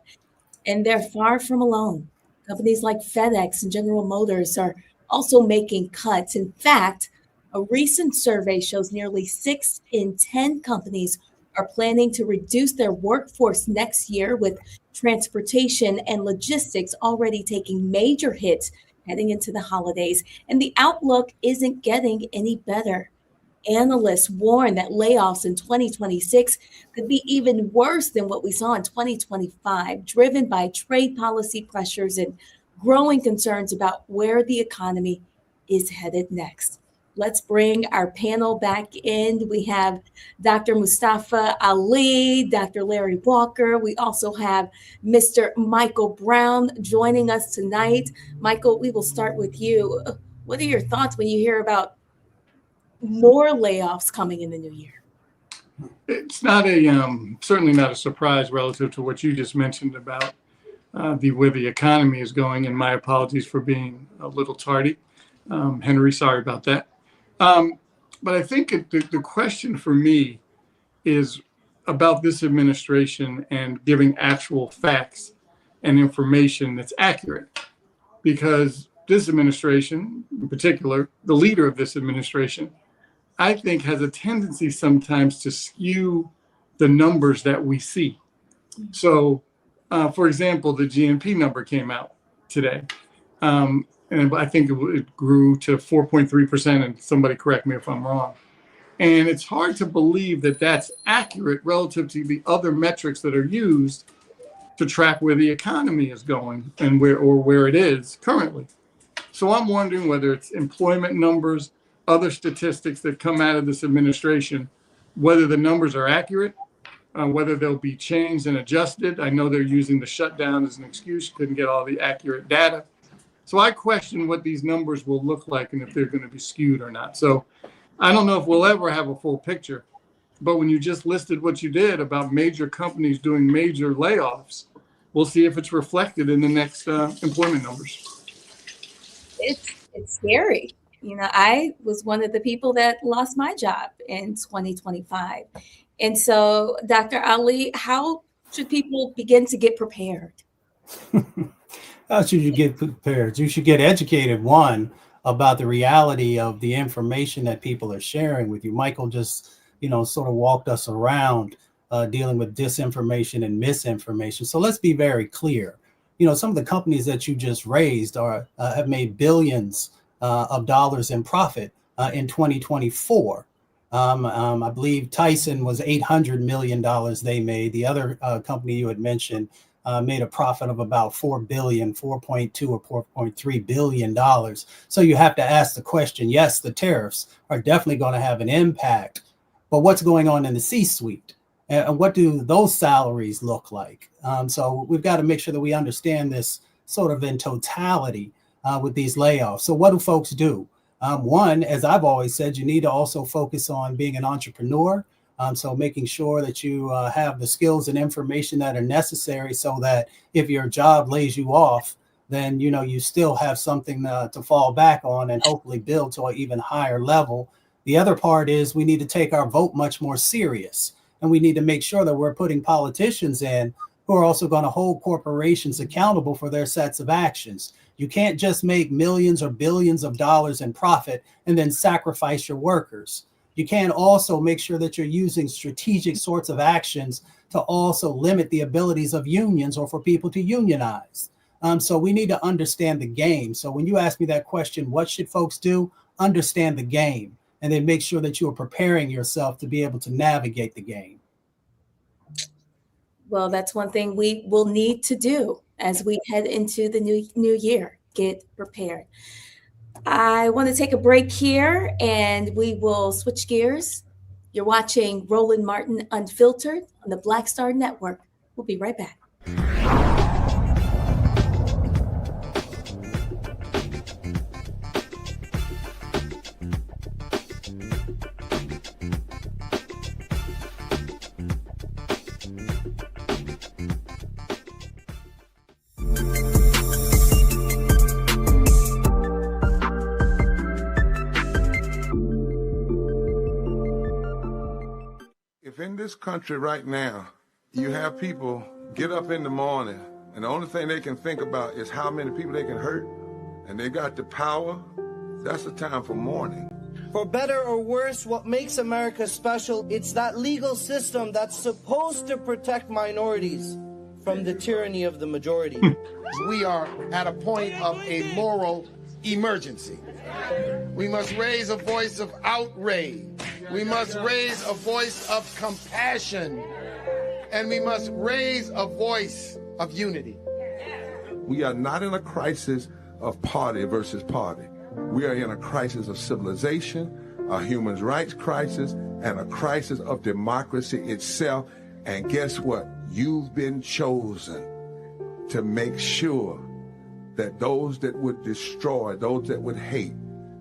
and they're far from alone. Companies like FedEx and General Motors are also making cuts. In fact, a recent survey shows nearly 6 in 10 companies are planning to reduce their workforce next year, with transportation and logistics already taking major hits heading into the holidays. And the outlook isn't getting any better. Analysts warn that layoffs in 2026 could be even worse than what we saw in 2025, driven by trade policy pressures and growing concerns about where the economy is headed next. Let's bring our panel back in. We have Dr. Mustafa Ali, Dr. Larry Walker. We also have Mr. Michael Brown joining us tonight. Michael, we will start with you. What are your thoughts when you hear about more layoffs coming in the new year? It's not certainly not a surprise relative to what you just mentioned about where the economy is going. And my apologies for being a little tardy. Henry, sorry about that. But I think the question for me is about this administration and giving actual facts and information that's accurate, because this administration, in particular, the leader of this administration, I think has a tendency sometimes to skew the numbers that we see. So, for example, the GNP number came out today. And I think it grew to 4.3%, and somebody correct me if I'm wrong. And it's hard to believe that that's accurate relative to the other metrics that are used to track where the economy is going and where it is currently. So I'm wondering whether it's employment numbers, other statistics that come out of this administration, whether the numbers are accurate, whether they'll be changed and adjusted. I know they're using the shutdown as an excuse, couldn't get all the accurate data. So I question what these numbers will look like and if they're going to be skewed or not. So I don't know if we'll ever have a full picture, but when you just listed what you did about major companies doing major layoffs, we'll see if it's reflected in the next employment numbers. It's scary. You know, I was one of the people that lost my job in 2025. And so, Dr. Ali, how should people begin to get prepared? How should you get prepared? You should get educated, one, about the reality of the information that people are sharing with you. Michael just, sort of walked us around dealing with disinformation and misinformation. So let's be very clear. Some of the companies that you just raised have made billions of dollars in profit in 2024. I believe Tyson was $800 million they made. The other company you had mentioned made a profit of about $4.2 or $4.3 billion. So you have to ask the question, yes, the tariffs are definitely going to have an impact, but what's going on in the C-suite? And what do those salaries look like? So we've got to make sure that we understand this sort of in totality with these layoffs. So what do folks do? One, as I've always said, you need to also focus on being an entrepreneur. So making sure that you have the skills and information that are necessary so that if your job lays you off, then, you still have something to fall back on and hopefully build to an even higher level. The other part is we need to take our vote much more serious. And we need to make sure that we're putting politicians in who are also going to hold corporations accountable for their sets of actions. You can't just make millions or billions of dollars in profit and then sacrifice your workers. You can also make sure that you're using strategic sorts of actions to also limit the abilities of unions or for people to unionize. So we need to understand the game. So when you ask me that question, what should folks do? Understand the game, and then make sure that you are preparing yourself to be able to navigate the game. Well, that's one thing we will need to do as we head into the new year. Get prepared. I want to take a break here and we will switch gears. You're watching Roland Martin Unfiltered on the Black Star Network. We'll be right back. If in this country right now, you have people get up in the morning and the only thing they can think about is how many people they can hurt, and they got the power, that's the time for mourning. For better or worse, what makes America special, it's that legal system that's supposed to protect minorities from the tyranny of the majority. We are at a point of a moral emergency. We must raise a voice of outrage. We must raise a voice of compassion. And we must raise a voice of unity. We are not in a crisis of party versus party. We are in a crisis of civilization, a human rights crisis, and a crisis of democracy itself. And guess what? You've been chosen to make sure that those that would destroy, those that would hate,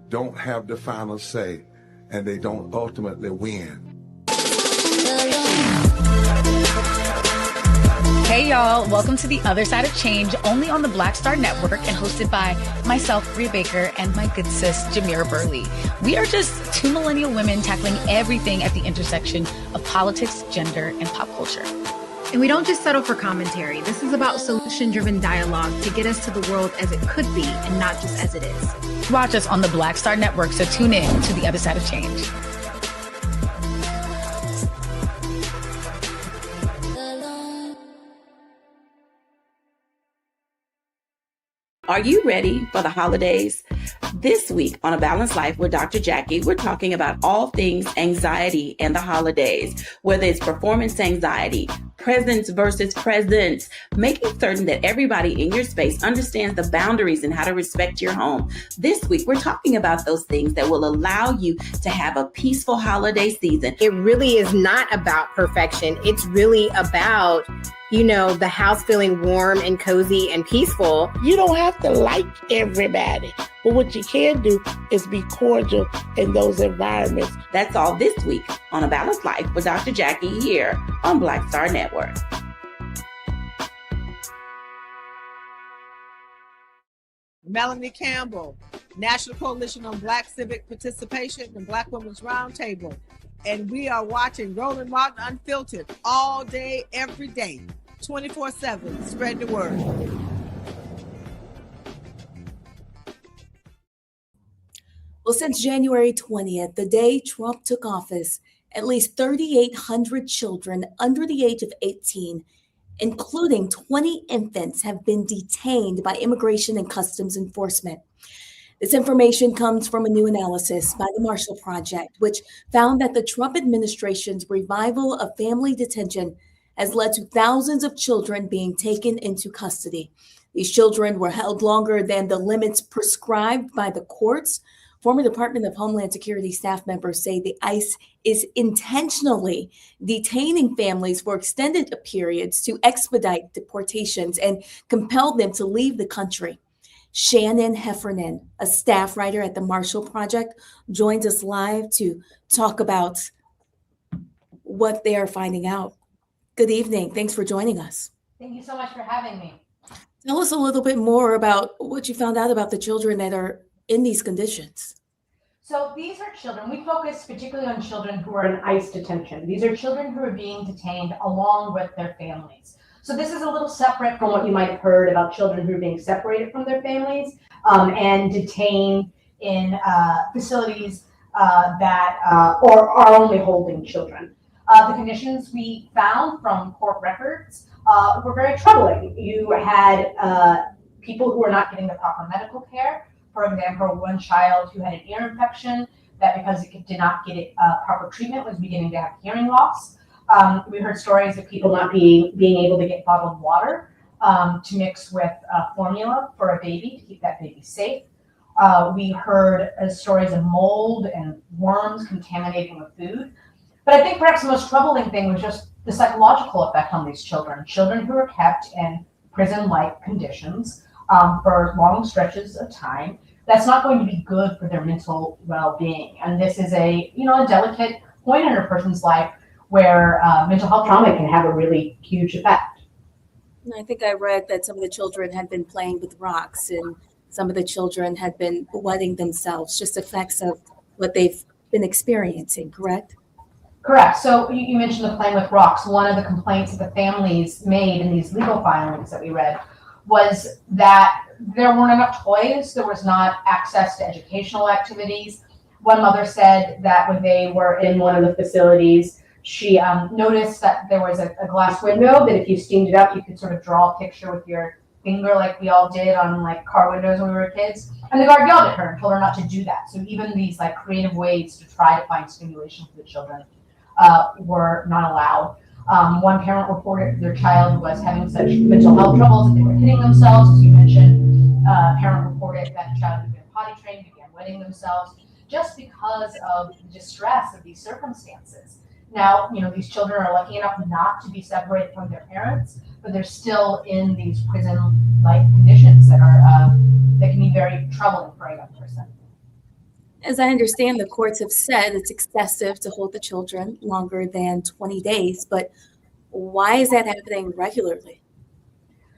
don't have the final say, and they don't ultimately win. Hey y'all, welcome to The Other Side of Change, only on the Black Star Network and hosted by myself, Rhea Baker, and my good sis, Jamira Burley. We are just two millennial women tackling everything at the intersection of politics, gender, and pop culture. And we don't just settle for commentary. This is about solution-driven dialogue to get us to the world as it could be and not just as it is. Watch us on the Black Star Network, so tune in to The Other Side of Change. Are you ready for the holidays? This week on A Balanced Life with Dr. Jackie, we're talking about all things anxiety and the holidays, whether it's performance anxiety, presence versus presence, making certain that everybody in your space understands the boundaries and how to respect your home. This week, we're talking about those things that will allow you to have a peaceful holiday season. It really is not about perfection. It's really about, the house feeling warm and cozy and peaceful. You don't have to like everybody, but what you can do is be cordial in those environments. That's all this week on A Balanced Life with Dr. Jackie here on Black Star Network. Melanie Campbell, National Coalition on Black Civic Participation and Black Women's Roundtable. And we are watching Roland Martin Unfiltered all day, every day, 24/7. Spread the word. Well, since January 20th, the day Trump took office, at least 3,800 children under the age of 18, including 20 infants, have been detained by Immigration and Customs Enforcement. This information comes from a new analysis by the Marshall Project, which found that the Trump administration's revival of family detention has led to thousands of children being taken into custody. These children were held longer than the limits prescribed by the courts. Former Department of Homeland Security staff members say the ICE is intentionally detaining families for extended periods to expedite deportations and compel them to leave the country. Shannon Heffernan, a staff writer at the Marshall Project, joins us live to talk about what they are finding out. Good evening. Thanks for joining us. Thank you so much for having me. Tell us a little bit more about what you found out about the children that are in these conditions. So these are children, we focus particularly on children who are in ICE detention. These are children who are being detained along with their families. So this is a little separate from what you might have heard about children who are being separated from their families and detained in facilities that are only holding children. The conditions we found from court records were very troubling. You had people who were not getting the proper medical care. For example, one child who had an ear infection that because it did not get proper treatment was beginning to have hearing loss. We heard stories of people not being able to get bottled water to mix with formula for a baby to keep that baby safe. We heard stories of mold and worms contaminating the food. But I think perhaps the most troubling thing was just the psychological effect on these children. Children who are kept in prison-like conditions for long stretches of time. That's not going to be good for their mental well-being. And this is a delicate point in a person's life where mental health trauma can have a really huge effect. I think I read that some of the children had been playing with rocks and some of the children had been wetting themselves, just effects of what they've been experiencing, correct? Correct. So you mentioned the playing with rocks. One of the complaints that the families made in these legal filings that we read was that there weren't enough toys. There was not access to educational activities. One mother said that when they were in one of the facilities, she noticed that there was a glass window that if you steamed it up, you could sort of draw a picture with your finger like we all did on like car windows when we were kids. And the guard yelled at her and told her not to do that. So even these like creative ways to try to find stimulation for the children were not allowed. One parent reported their child was having such mental health troubles that they were hitting themselves, as you mentioned. Parent reported that the child had been potty trained, began wetting themselves, just because of the distress of these circumstances. Now, these children are lucky enough not to be separated from their parents, but they're still in these prison-like conditions that can be very troubling for a young person. As I understand, the courts have said it's excessive to hold the children longer than 20 days, but why is that happening regularly?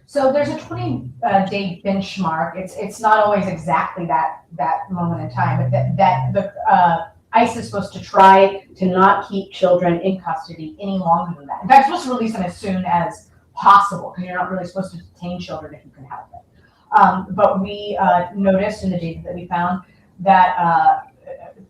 So there's a 20-day benchmark. It's not always exactly that moment in time, but that the ICE is supposed to try to not keep children in custody any longer than that. In fact, it's supposed to release them as soon as possible because you're not really supposed to detain children if you can help it. But we noticed in the data that we found that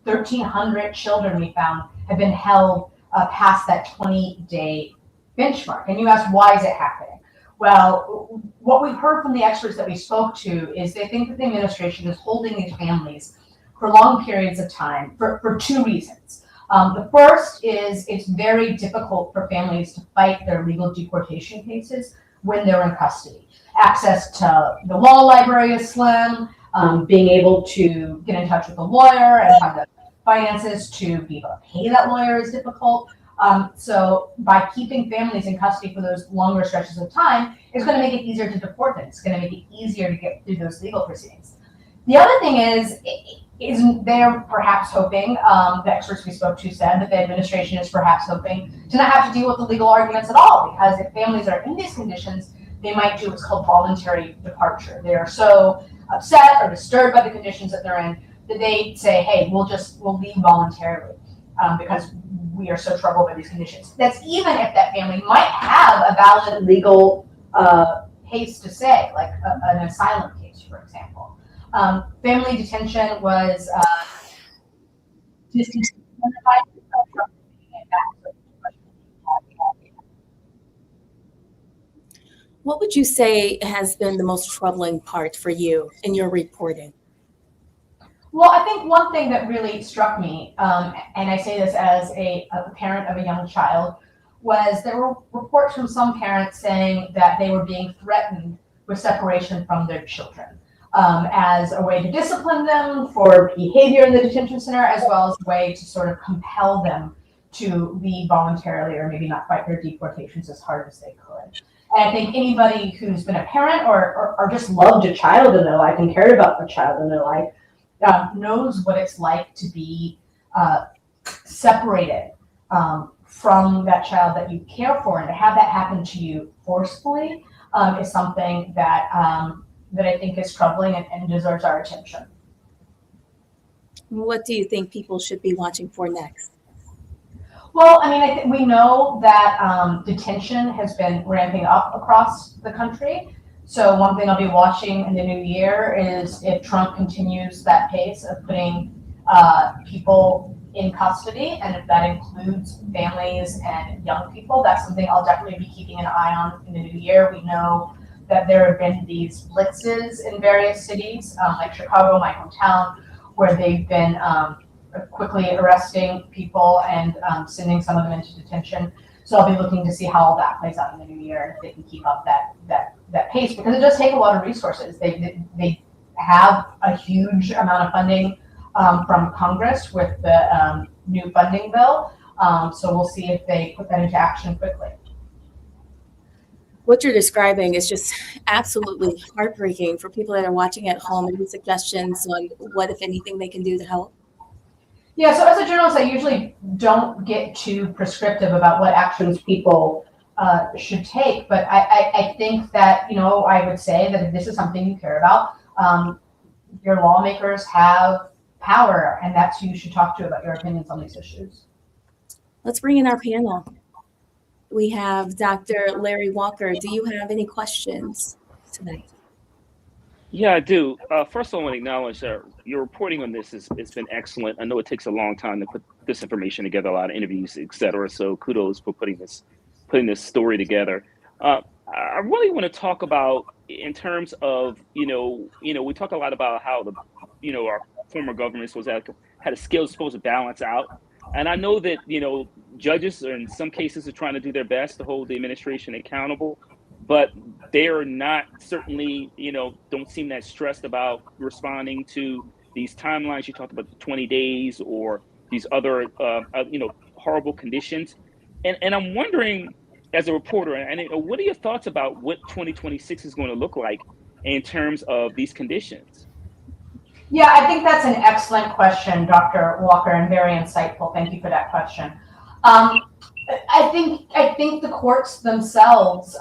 1,300 children we found have been held past that 20-day benchmark. And you asked, why is it happening? Well, what we've heard from the experts that we spoke to is they think that the administration is holding these families for long periods of time for two reasons. The first is it's very difficult for families to fight their legal deportation cases when they're in custody. Access to the law library is slim. Being able to get in touch with a lawyer and have the finances to be able to pay that lawyer is difficult. So by keeping families in custody for those longer stretches of time, it's going to make it easier to deport them. It's going to make it easier to get through those legal proceedings. The other thing is they're perhaps hoping, the experts we spoke to said that the administration is perhaps hoping to not have to deal with the legal arguments at all, because if families are in these conditions, they might do what's called voluntary departure. They are so upset or disturbed by the conditions that they're in that they say, hey, we'll leave voluntarily because we are so troubled by these conditions. That's even if that family might have a valid legal case to say, like an asylum case, for example. Family detention was discontinued. What would you say has been the most troubling part for you in your reporting? Well, I think one thing that really struck me, and I say this as a parent of a young child, was there were reports from some parents saying that they were being threatened with separation from their children as a way to discipline them for behavior in the detention center, as well as a way to sort of compel them to leave voluntarily or maybe not fight their deportations as hard as they could. And I think anybody who's been a parent or just loved a child in their life and cared about a child in their life knows what it's like to be separated from that child that you care for, and to have that happen to you forcefully is something that that I think is troubling and deserves our attention. What do you think people should be watching for next? Well, I mean, we know that detention has been ramping up across the country. So one thing I'll be watching in the new year is if Trump continues that pace of putting people in custody, and if that includes families and young people, that's something I'll definitely be keeping an eye on in the new year. We know that there have been these blitzes in various cities, like Chicago, my hometown, where they've been quickly arresting people and sending some of them into detention. So I'll be looking to see how all that plays out in the new year, if they can keep up that pace, because it does take a lot of resources. They have a huge amount of funding from Congress with the new funding bill. So we'll see if they put that into action quickly. What you're describing is just absolutely heartbreaking for people that are watching at home. Any suggestions on what, if anything, they can do to help? Yeah, so as a journalist, I usually don't get too prescriptive about what actions people should take, but I think that, I would say that if this is something you care about, your lawmakers have power, and that's who you should talk to about your opinions on these issues. Let's bring in our panel. We have Dr. Larry Walker. Do you have any questions tonight? Yeah, I do. First, I want to acknowledge that your reporting on this has been excellent. I know it takes a long time to put this information together, a lot of interviews, et cetera. So kudos for putting this story together. I really want to talk about, in terms of, we talk a lot about how our former governments had a skill supposed to balance out. And I know that, judges in some cases are trying to do their best to hold the administration accountable, but they are not certainly, don't seem that stressed about responding to these timelines. You talked about the 20 days or these other, horrible conditions. And I'm wondering, as a reporter, and what are your thoughts about what 2026 is going to look like in terms of these conditions? Yeah, I think that's an excellent question, Dr. Walker, and very insightful. Thank you for that question. I think the courts themselves,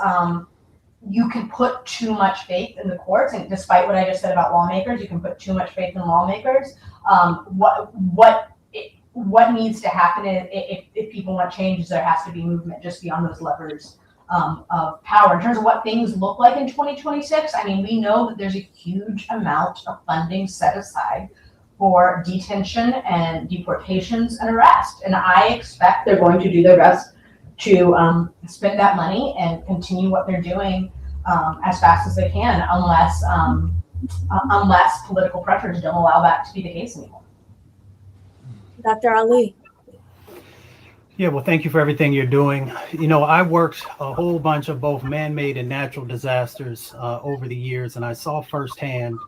you can put too much faith in the courts, and despite what I just said about lawmakers, you can put too much faith in lawmakers. What needs to happen if people want changes, there has to be movement just beyond those levers of power. In terms of what things look like in 2026, I mean, we know that there's a huge amount of funding set aside for detention and deportations and arrest. And I expect they're going to do their best to spend that money and continue what they're doing as fast as they can, unless political pressures don't allow that to be the case anymore. Dr. Ali. Yeah, well, thank you for everything you're doing. You know, I worked a whole bunch of both man-made and natural disasters over the years, and I saw firsthand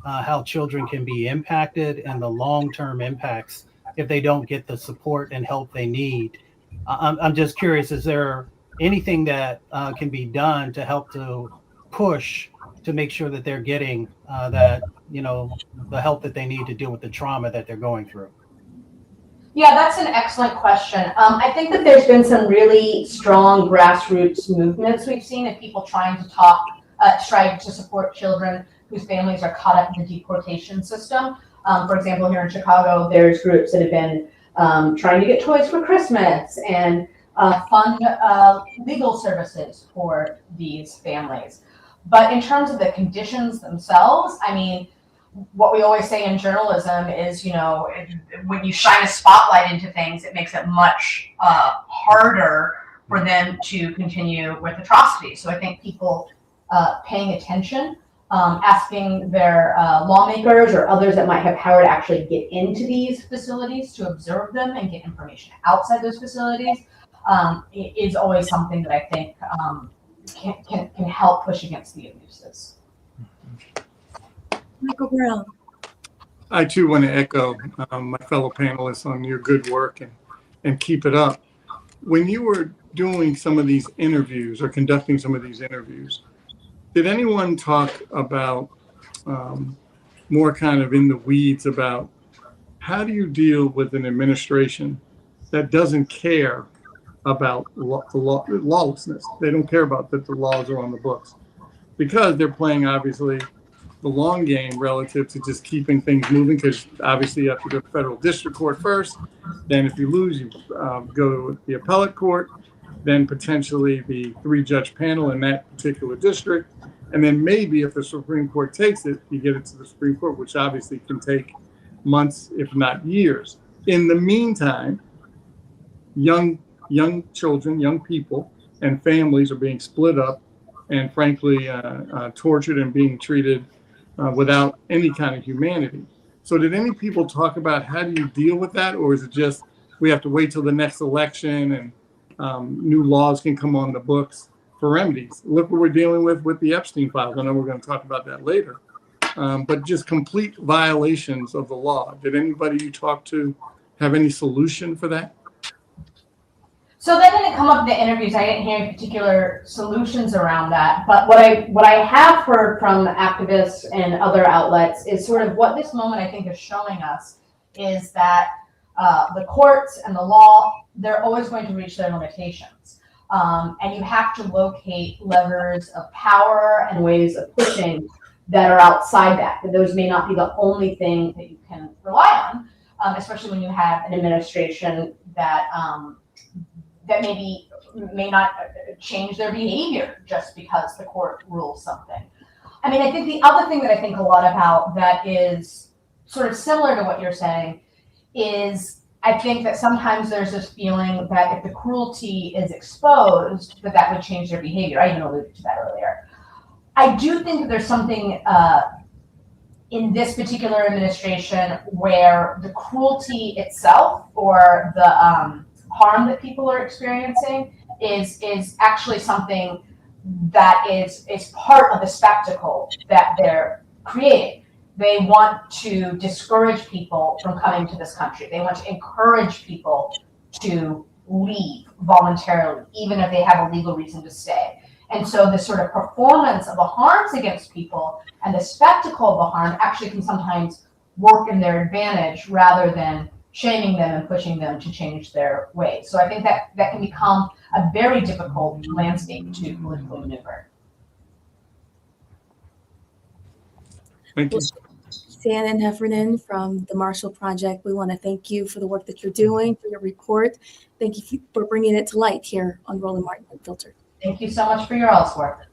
how children can be impacted and the long-term impacts if they don't get the support and help they need. I'm just curious, is there anything that can be done to help to push to make sure that they're getting that, you know, the help that they need to deal with the trauma that they're going through? Yeah, that's an excellent question. I think that there's been some really strong grassroots movements we've seen of people trying to support children whose families are caught up in the deportation system. For example, here in Chicago, there's groups that have been trying to get toys for Christmas and fund legal services for these families. But in terms of the conditions themselves, I mean, what we always say in journalism is, you know, when you shine a spotlight into things, it makes it much harder for them to continue with atrocities. So I think people paying attention, asking their lawmakers or others that might have power to actually get into these facilities to observe them and get information outside those facilities is always something that I think can help push against the abuses. Michael Brown. I too want to echo my fellow panelists on your good work and keep it up. When you were doing some of these interviews or conducting some of these interviews, did anyone talk about more kind of in the weeds about how do you deal with an administration that doesn't care about lawlessness? They don't care about that the laws are on the books because they're playing obviously the long game relative to just keeping things moving, because obviously you have to go to federal district court first. Then if you lose, you go to the appellate court, then potentially the 3-judge panel in that particular district. And then maybe if the Supreme Court takes it, you get it to the Supreme Court, which obviously can take months, if not years. In the meantime, young children, young people and families are being split up and frankly tortured and being treated without any kind of humanity. So did any people talk about how do you deal with that? Or is it just we have to wait till the next election and new laws can come on the books for remedies? Look what we're dealing with the Epstein files. I know we're going to talk about that later. But just complete violations of the law. Did anybody you talked to have any solution for that? So that didn't come up in the interviews. I didn't hear any particular solutions around that. But what I have heard from activists and other outlets is sort of what this moment I think is showing us is that the courts and the law, they're always going to reach their limitations. And you have to locate levers of power and ways of pushing that are outside that. But those may not be the only thing that you can rely on, especially when you have an administration that that may not change their behavior just because the court rules something. I mean, I think the other thing that I think a lot about that is sort of similar to what you're saying is I think that sometimes there's this feeling that if the cruelty is exposed, that would change their behavior. I even alluded to that earlier. I do think that there's something in this particular administration where the cruelty itself or the harm that people are experiencing is actually something that is part of the spectacle that they're creating. They want to discourage people from coming to this country. They want to encourage people to leave voluntarily, even if they have a legal reason to stay. And so the sort of performance of the harms against people and the spectacle of the harm actually can sometimes work in their advantage rather than shaming them and pushing them to change their ways. So I think that can become a very difficult landscape to politically maneuver. Thank you. Shannon Heffernan from the Marshall Project. We want to thank you for the work that you're doing, for your report. Thank you for bringing it to light here on Roland Martin Unfiltered. Thank you so much for your all's work.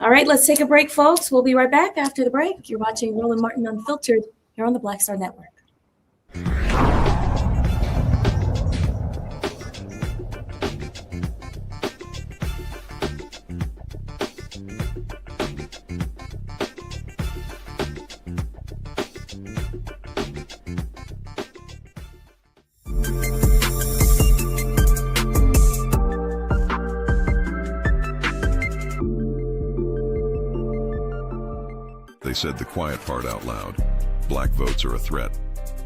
All right, let's take a break, folks. We'll be right back after the break. You're watching Roland Martin Unfiltered here on the Black Star Network. They said the quiet part out loud. Black votes are a threat,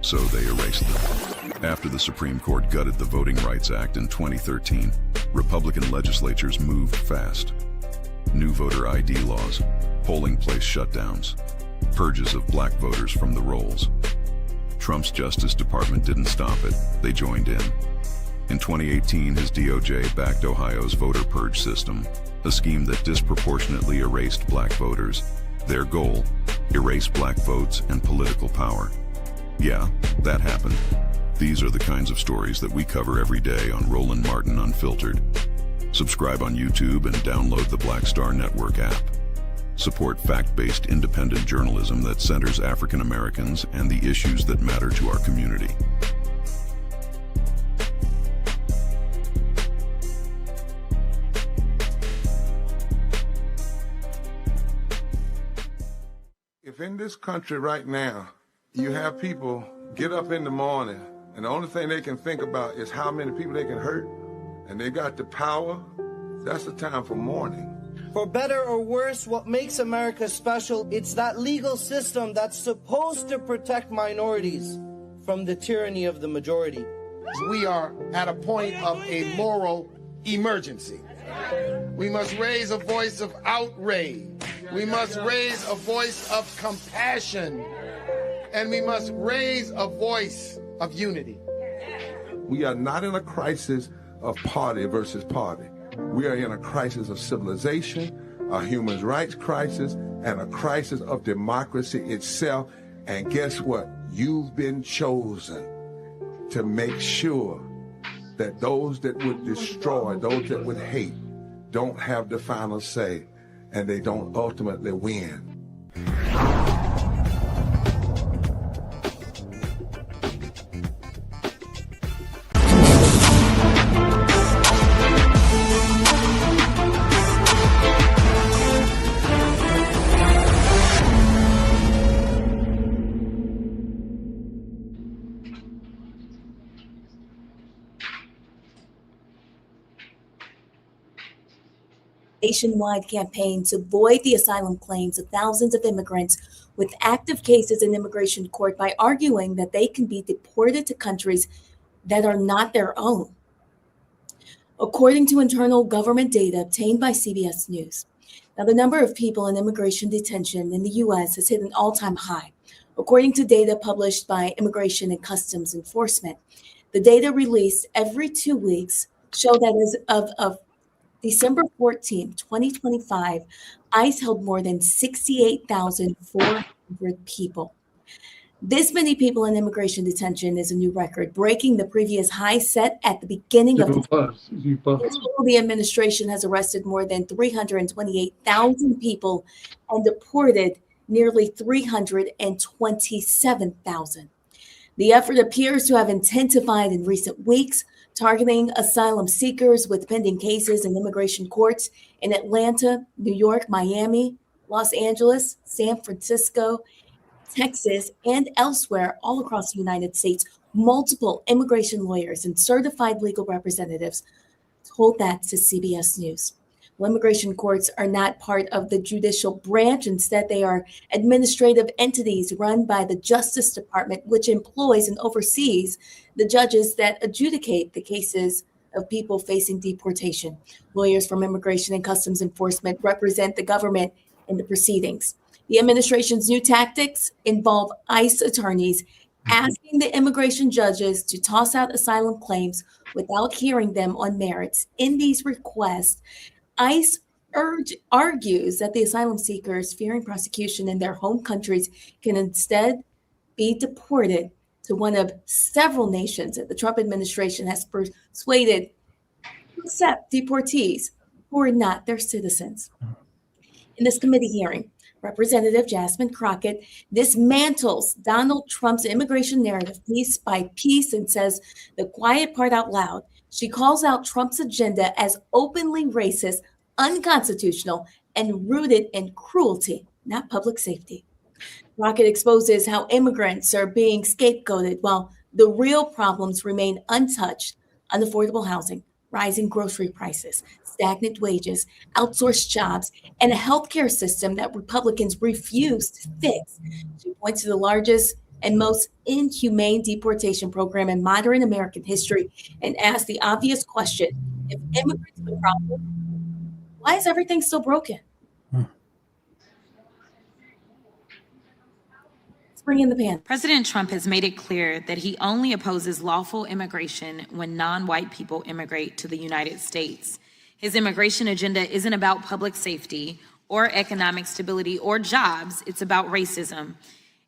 so they erased them. After the Supreme Court gutted the Voting Rights Act in 2013, Republican legislatures moved fast. New voter ID laws, polling place shutdowns, purges of black voters from the rolls. Trump's Justice Department didn't stop it, they joined in. In 2018, his DOJ backed Ohio's voter purge system, a scheme that disproportionately erased black voters. Their goal, erase black votes and political power. Yeah, that happened. These are the kinds of stories that we cover every day on Roland Martin Unfiltered. Subscribe on YouTube and download the Black Star Network app. Support fact-based independent journalism that centers African Americans and the issues that matter to our community. If in this country right now, you have people get up in the morning and the only thing they can think about is how many people they can hurt, and they got the power, that's the time for mourning. For better or worse, what makes America special, it's that legal system that's supposed to protect minorities from the tyranny of the majority. We are at a point of a moral emergency. We must raise a voice of outrage. We must raise a voice of compassion. And we must raise a voice of unity. We are not in a crisis of party versus party. We are in a crisis of civilization, a human rights crisis, and a crisis of democracy itself. And guess what? You've been chosen to make sure that those that would destroy, those that would hate, don't have the final say, and they don't ultimately win. Nationwide campaign to void the asylum claims of thousands of immigrants with active cases in immigration court by arguing that they can be deported to countries that are not their own. According to internal government data obtained by CBS News, now the number of people in immigration detention in the U.S. has hit an all-time high. According to data published by Immigration and Customs Enforcement, the data released every 2 weeks show that as of December 14, 2025, ICE held more than 68,400 people. This many people in immigration detention is a new record, breaking the previous high set at the beginning of the The administration has arrested more than 328,000 people and deported nearly 327,000. The effort appears to have intensified in recent weeks, targeting asylum seekers with pending cases in immigration courts in Atlanta, New York, Miami, Los Angeles, San Francisco, Texas, and elsewhere all across the United States. Multiple immigration lawyers and certified legal representatives told that to CBS News. Well, immigration courts are not part of the judicial branch. Instead, they are administrative entities run by the Justice Department, which employs and oversees the judges that adjudicate the cases of people facing deportation. Lawyers from Immigration and Customs Enforcement represent the government in the proceedings. The administration's new tactics involve ICE attorneys asking the immigration judges to toss out asylum claims without hearing them on merits. In these requests, ICE argues that the asylum seekers fearing prosecution in their home countries can instead be deported to one of several nations that the Trump administration has persuaded to accept deportees who are not their citizens. In this committee hearing, Representative Jasmine Crockett dismantles Donald Trump's immigration narrative piece by piece and says the quiet part out loud. She calls out Trump's agenda as openly racist, unconstitutional, and rooted in cruelty, not public safety. Crockett exposes how immigrants are being scapegoated while the real problems remain untouched: unaffordable housing, rising grocery prices, stagnant wages, outsourced jobs, and a healthcare system that Republicans refuse to fix. She points to the largest and most inhumane deportation program in modern American history and asks the obvious question: if immigrants are the problem, why is everything still broken? Bring in the pan. President Trump has made it clear that he only opposes lawful immigration when non-white people immigrate to the United States. His immigration agenda isn't about public safety or economic stability or jobs. It's about racism.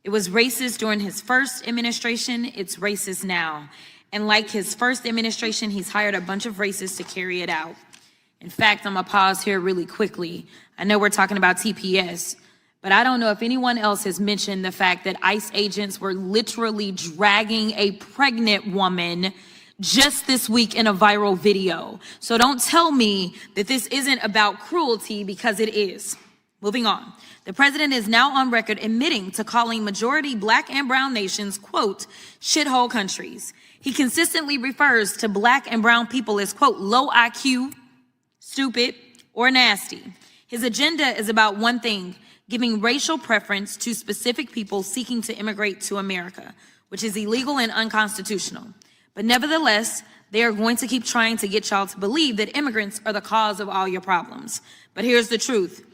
It was racist during his first administration. It's racist now. And like his first administration, he's hired a bunch of racists to carry it out. In fact, I'm gonna pause here really quickly. I know we're talking about TPS, but I don't know if anyone else has mentioned the fact that ICE agents were literally dragging a pregnant woman just this week in a viral video. So don't tell me that this isn't about cruelty, because it is. Moving on. The president is now on record admitting to calling majority Black and brown nations, quote, shithole countries. He consistently refers to Black and brown people as, quote, low IQ, stupid, or nasty. His agenda is about one thing: giving racial preference to specific people seeking to immigrate to America, which is illegal and unconstitutional. But nevertheless, they are going to keep trying to get y'all to believe that immigrants are the cause of all your problems. But here's the truth.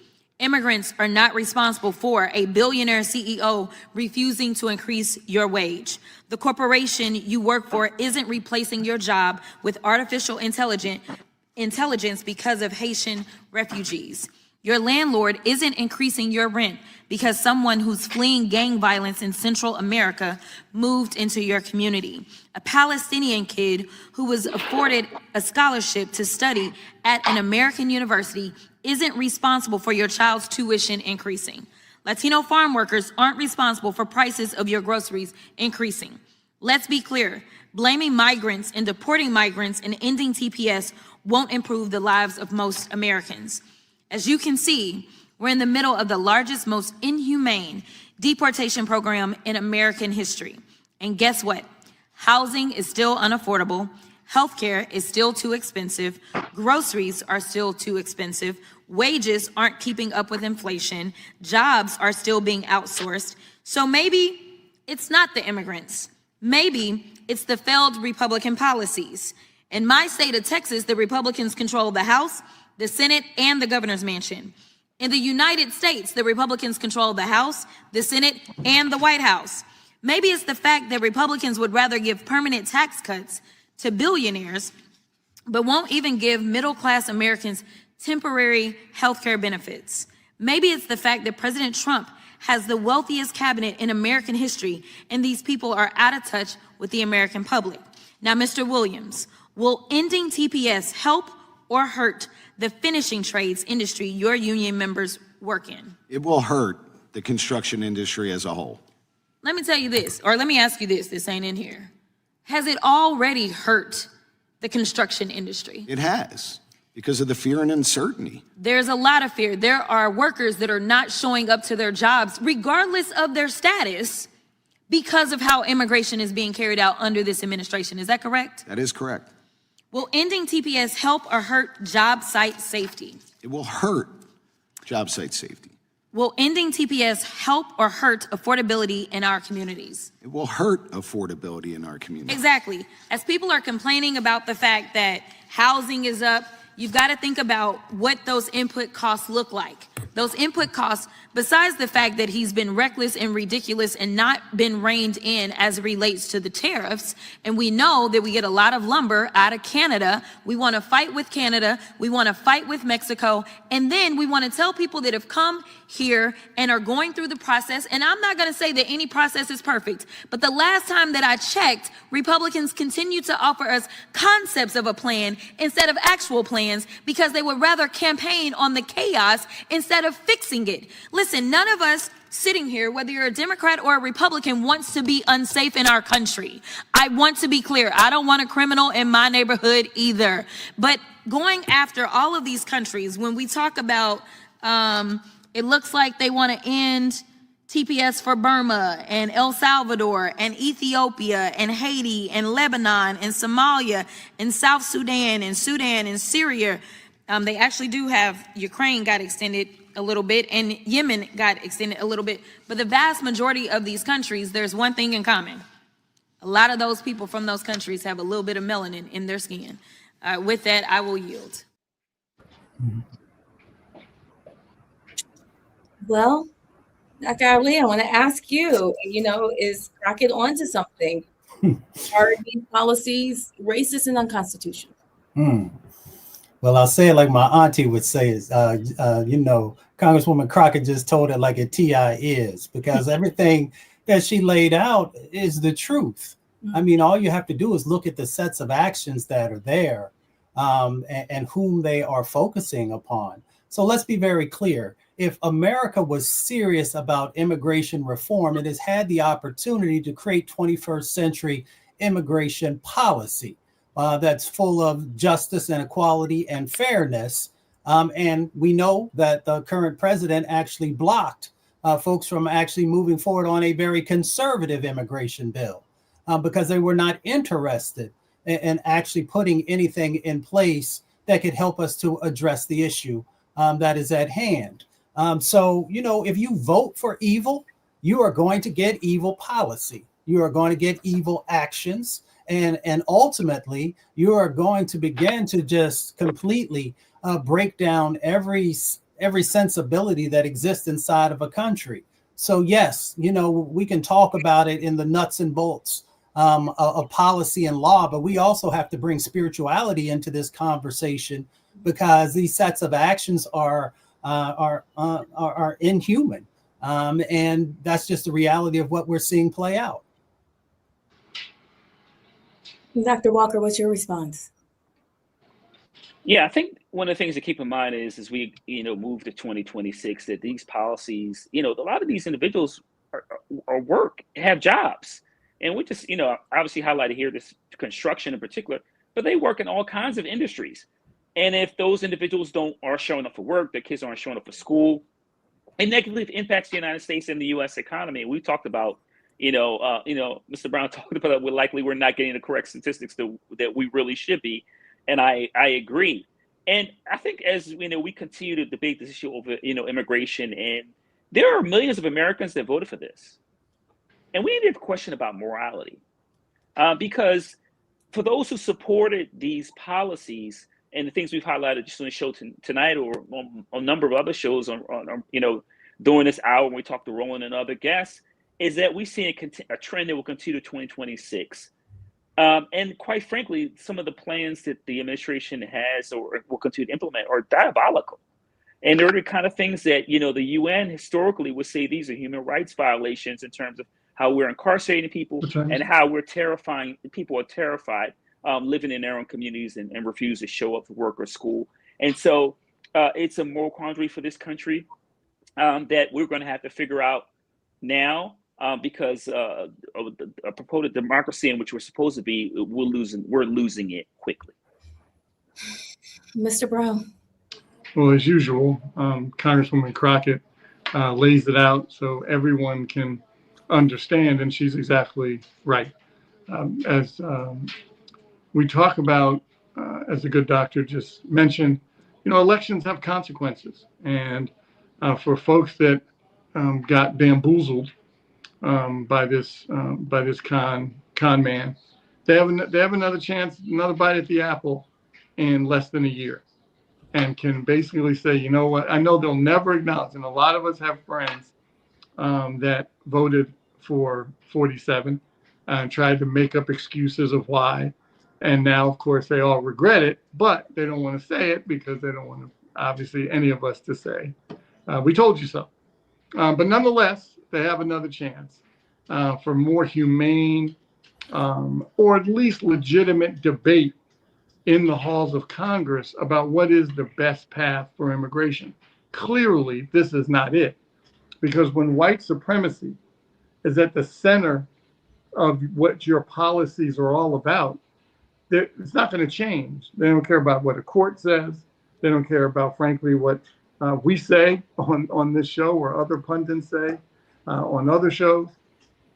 Immigrants are not responsible for a billionaire CEO refusing to increase your wage. The corporation you work for isn't replacing your job with artificial intelligence because of Haitian refugees. Your landlord isn't increasing your rent because someone who's fleeing gang violence in Central America moved into your community. A Palestinian kid who was afforded a scholarship to study at an American university isn't responsible for your child's tuition increasing. Latino farm workers aren't responsible for prices of your groceries increasing. Let's be clear, blaming migrants and deporting migrants and ending TPS won't improve the lives of most Americans. As you can see, we're in the middle of the largest, most inhumane deportation program in American history. And guess what? Housing is still unaffordable. Healthcare is still too expensive. Groceries are still too expensive. Wages aren't keeping up with inflation. Jobs are still being outsourced. So maybe it's not the immigrants. Maybe it's the failed Republican policies. In my state of Texas, the Republicans control the House, the Senate, and the governor's mansion. In the United States, the Republicans control the House, the Senate, and the White House. Maybe it's the fact that Republicans would rather give permanent tax cuts to billionaires, but won't even give middle-class Americans temporary health care benefits. Maybe it's the fact that President Trump has the wealthiest cabinet in American history, and these people are out of touch with the American public. Now, Mr. Williams, will ending TPS help or hurt the finishing trades industry your union members work in? It will hurt the construction industry as a whole. Let me tell you this, or let me ask you this, this ain't in here. Has it already hurt the construction industry? It has, because of the fear and uncertainty. There's a lot of fear. There are workers that are not showing up to their jobs, regardless of their status, because of how immigration is being carried out under this administration. Is that correct? That is correct. Will ending TPS help or hurt job site safety? It will hurt job site safety. Will ending TPS help or hurt affordability in our communities? It will hurt affordability in our community. Exactly. As people are complaining about the fact that housing is up, you've got to think about what those input costs look like. Those input costs, besides the fact that he's been reckless and ridiculous and not been reined in as it relates to the tariffs, and we know that we get a lot of lumber out of Canada. We want to fight with Canada. We want to fight with Mexico. And then we want to tell people that have come here and are going through the process, and I'm not going to say that any process is perfect, but the last time that I checked, Republicans continue to offer us concepts of a plan instead of actual plans because they would rather campaign on the chaos instead of fixing it. Listen, none of us sitting here, whether you're a Democrat or a Republican, wants to be unsafe in our country. I want to be clear. I don't want a criminal in my neighborhood either. But going after all of these countries, when we talk about, it looks like they want to end TPS for Burma and El Salvador and Ethiopia and Haiti and Lebanon and Somalia and South Sudan and Syria. They actually do have Ukraine got extended a little bit and Yemen got extended a little bit. But the vast majority of these countries, there's one thing in common. A lot of those people from those countries have a little bit of melanin in their skin. With that, I will yield. Well, Dr. Ali, I want to ask you, is Crockett onto something? Are these policies racist and unconstitutional? Well, I'll say it like my auntie would say is, Congresswoman Crockett just told it like a TI is, because everything that she laid out is the truth. I mean, all you have to do is look at the sets of actions that are there and whom they are focusing upon. So let's be very clear. If America was serious about immigration reform, it has had the opportunity to create 21st century immigration policy that's full of justice and equality and fairness. And we know that the current president actually blocked folks from actually moving forward on a very conservative immigration bill because they were not interested in actually putting anything in place that could help us to address the issue that is at hand. So, if you vote for evil, you are going to get evil policy. You are going to get evil actions. And ultimately, you are going to begin to just completely break down every sensibility that exists inside of a country. So, yes, we can talk about it in the nuts and bolts of policy and law, but we also have to bring spirituality into this conversation because these sets of actions are inhuman. And that's just the reality of what we're seeing play out. Dr. Walker, what's your response? Yeah, I think one of the things to keep in mind is as we, move to 2026, that these policies, a lot of these individuals are work, have jobs. And we just, obviously highlighted here this construction in particular, but they work in all kinds of industries. And if those individuals are showing up for work, their kids aren't showing up for school, it negatively impacts the United States and the U.S. economy. We talked about, Mr. Brown talked about that we're not getting the correct statistics that we really should be. And I agree. And I think as we continue to debate this issue over, immigration, and there are millions of Americans that voted for this. And we need to have a question about morality. Because for those who supported these policies and the things we've highlighted just on the show tonight or on a number of other shows on during this hour when we talk to Roland and other guests, is that we see a trend that will continue to 2026. And quite frankly, some of the plans that the administration has or will continue to implement are diabolical. And they're the kind of things that, the UN historically would say these are human rights violations in terms of how we're incarcerating people and how we're terrifying, people are terrified living in their own communities and refuse to show up for work or school. And so it's a moral quandary for this country that we're going to have to figure out now because of a purported democracy in which we're supposed to be, we're losing it quickly. Mr. Brown. Well, as usual, Congresswoman Crockett lays it out so everyone can understand, and she's exactly right. As we talk about, as the good doctor just mentioned, elections have consequences, and for folks that got bamboozled by this con man, they have another chance, another bite at the apple in less than a year, and can basically say, you know what? I know they'll never acknowledge, and a lot of us have friends that voted for 47 and tried to make up excuses of why. And now, of course, they all regret it, but they don't want to say it because they don't want to, obviously, any of us to say, we told you so. But nonetheless, they have another chance for more humane or at least legitimate debate in the halls of Congress about what is the best path for immigration. Clearly, this is not it. Because when white supremacy is at the center of what your policies are all about, it's not going to change. They don't care about what a court says. They don't care about, frankly, what we say on this show or other pundits say. on other shows.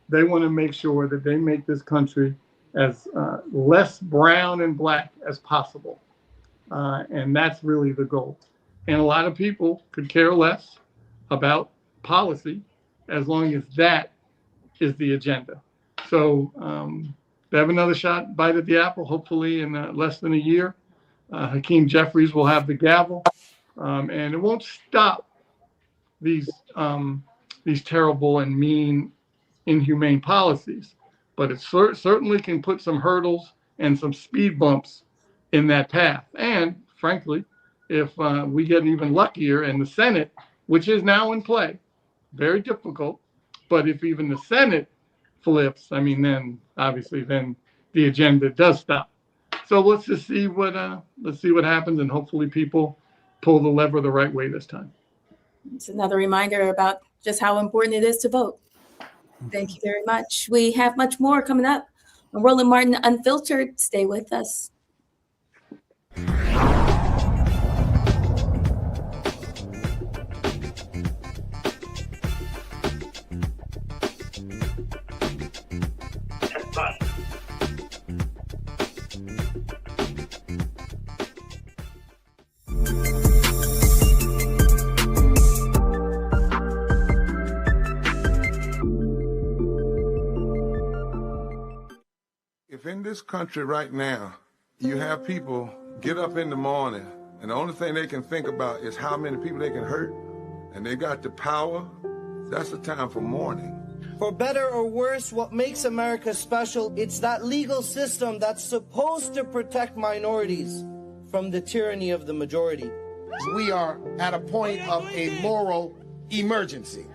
They want to make sure that they make this country as less brown and black as possible. And that's really the goal. And a lot of people could care less about policy as long as that is the agenda. So they have another bite at the apple, hopefully in less than a year. Hakeem Jeffries will have the gavel, and it won't stop these terrible and mean, inhumane policies, but it certainly can put some hurdles and some speed bumps in that path. And frankly, if we get even luckier and the Senate, which is now in play, very difficult, but if even the Senate flips, I mean, then obviously then the agenda does stop. So let's just see what happens, and hopefully people pull the lever the right way this time. It's another reminder about just how important it is to vote. Thank you very much. We have much more coming up on Roland Martin Unfiltered. Stay with us. If in this country right now, you have people get up in the morning and the only thing they can think about is how many people they can hurt, and they got the power, that's the time for mourning. For better or worse, what makes America special, it's that legal system that's supposed to protect minorities from the tyranny of the majority. We are at a point of a moral emergency.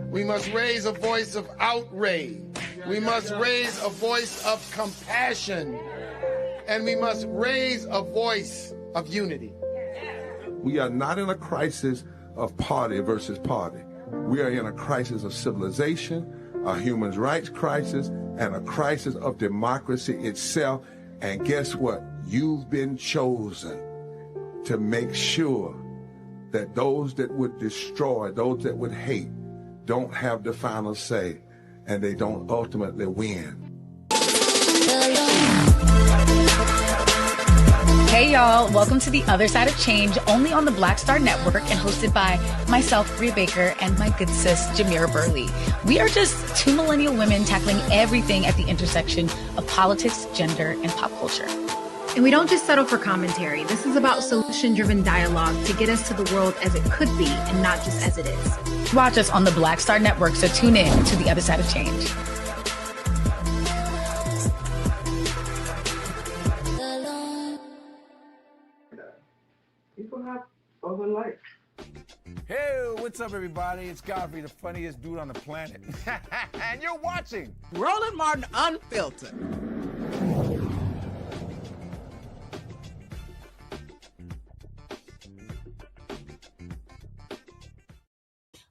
We must raise a voice of outrage. We must raise a voice of compassion. And we must raise a voice of unity. We are not in a crisis of party versus party. We are in a crisis of civilization, a human rights crisis, and a crisis of democracy itself. And guess what? You've been chosen to make sure that those that would destroy, those that would hate, don't have the final say, and they don't ultimately win. Hey y'all, welcome to The Other Side of Change, only on the Black Star Network and hosted by myself, Rhea Baker, and my good sis, Jamira Burley. We are just two millennial women tackling everything at the intersection of politics, gender, and pop culture. And we don't just settle for commentary. This is about solution-driven dialogue to get us to the world as it could be and not just as it is. Watch us on the Black Star Network, so tune in to The Other Side of Change. People have other life. Hey, what's up, everybody? It's Godfrey, the funniest dude on the planet. And you're watching Roland Martin Unfiltered.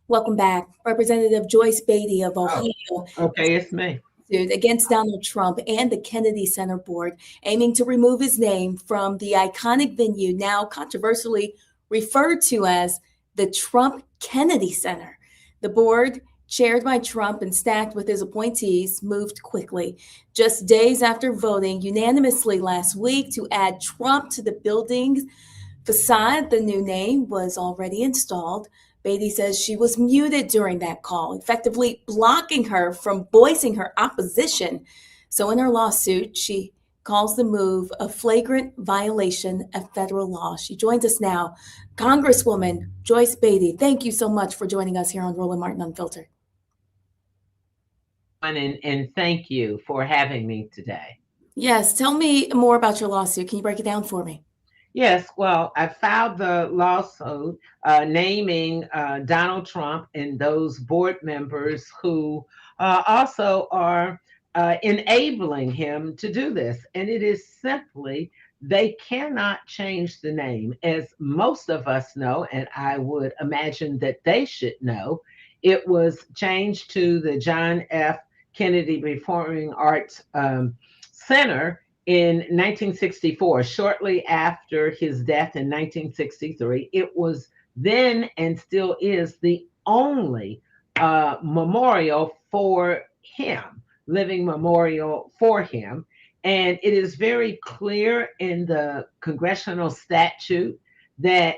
Welcome back. Representative Joyce Beatty of Ohio. Okay, it's me. Against Donald Trump and the Kennedy Center board, aiming to remove his name from the iconic venue now controversially referred to as the Trump Kennedy Center. The board, chaired by Trump and stacked with his appointees, moved quickly. Just days after voting unanimously last week to add Trump to the building's facade, the new name was already installed. Beatty says she was muted during that call, effectively blocking her from voicing her opposition. So in her lawsuit, she calls the move a flagrant violation of federal law. She joins us now. Congresswoman Joyce Beatty, thank you so much for joining us here on Roland Martin Unfiltered. And thank you for having me today. Yes, tell me more about your lawsuit. Can you break it down for me? Yes, well, I filed the lawsuit naming Donald Trump and those board members who also are enabling him to do this. And it is simply, they cannot change the name. As most of us know, and I would imagine that they should know, it was changed to the John F. Kennedy Performing Arts Center in 1964, shortly after his death in 1963. It was then and still is the only memorial for him, living memorial for him. And it is very clear in the congressional statute that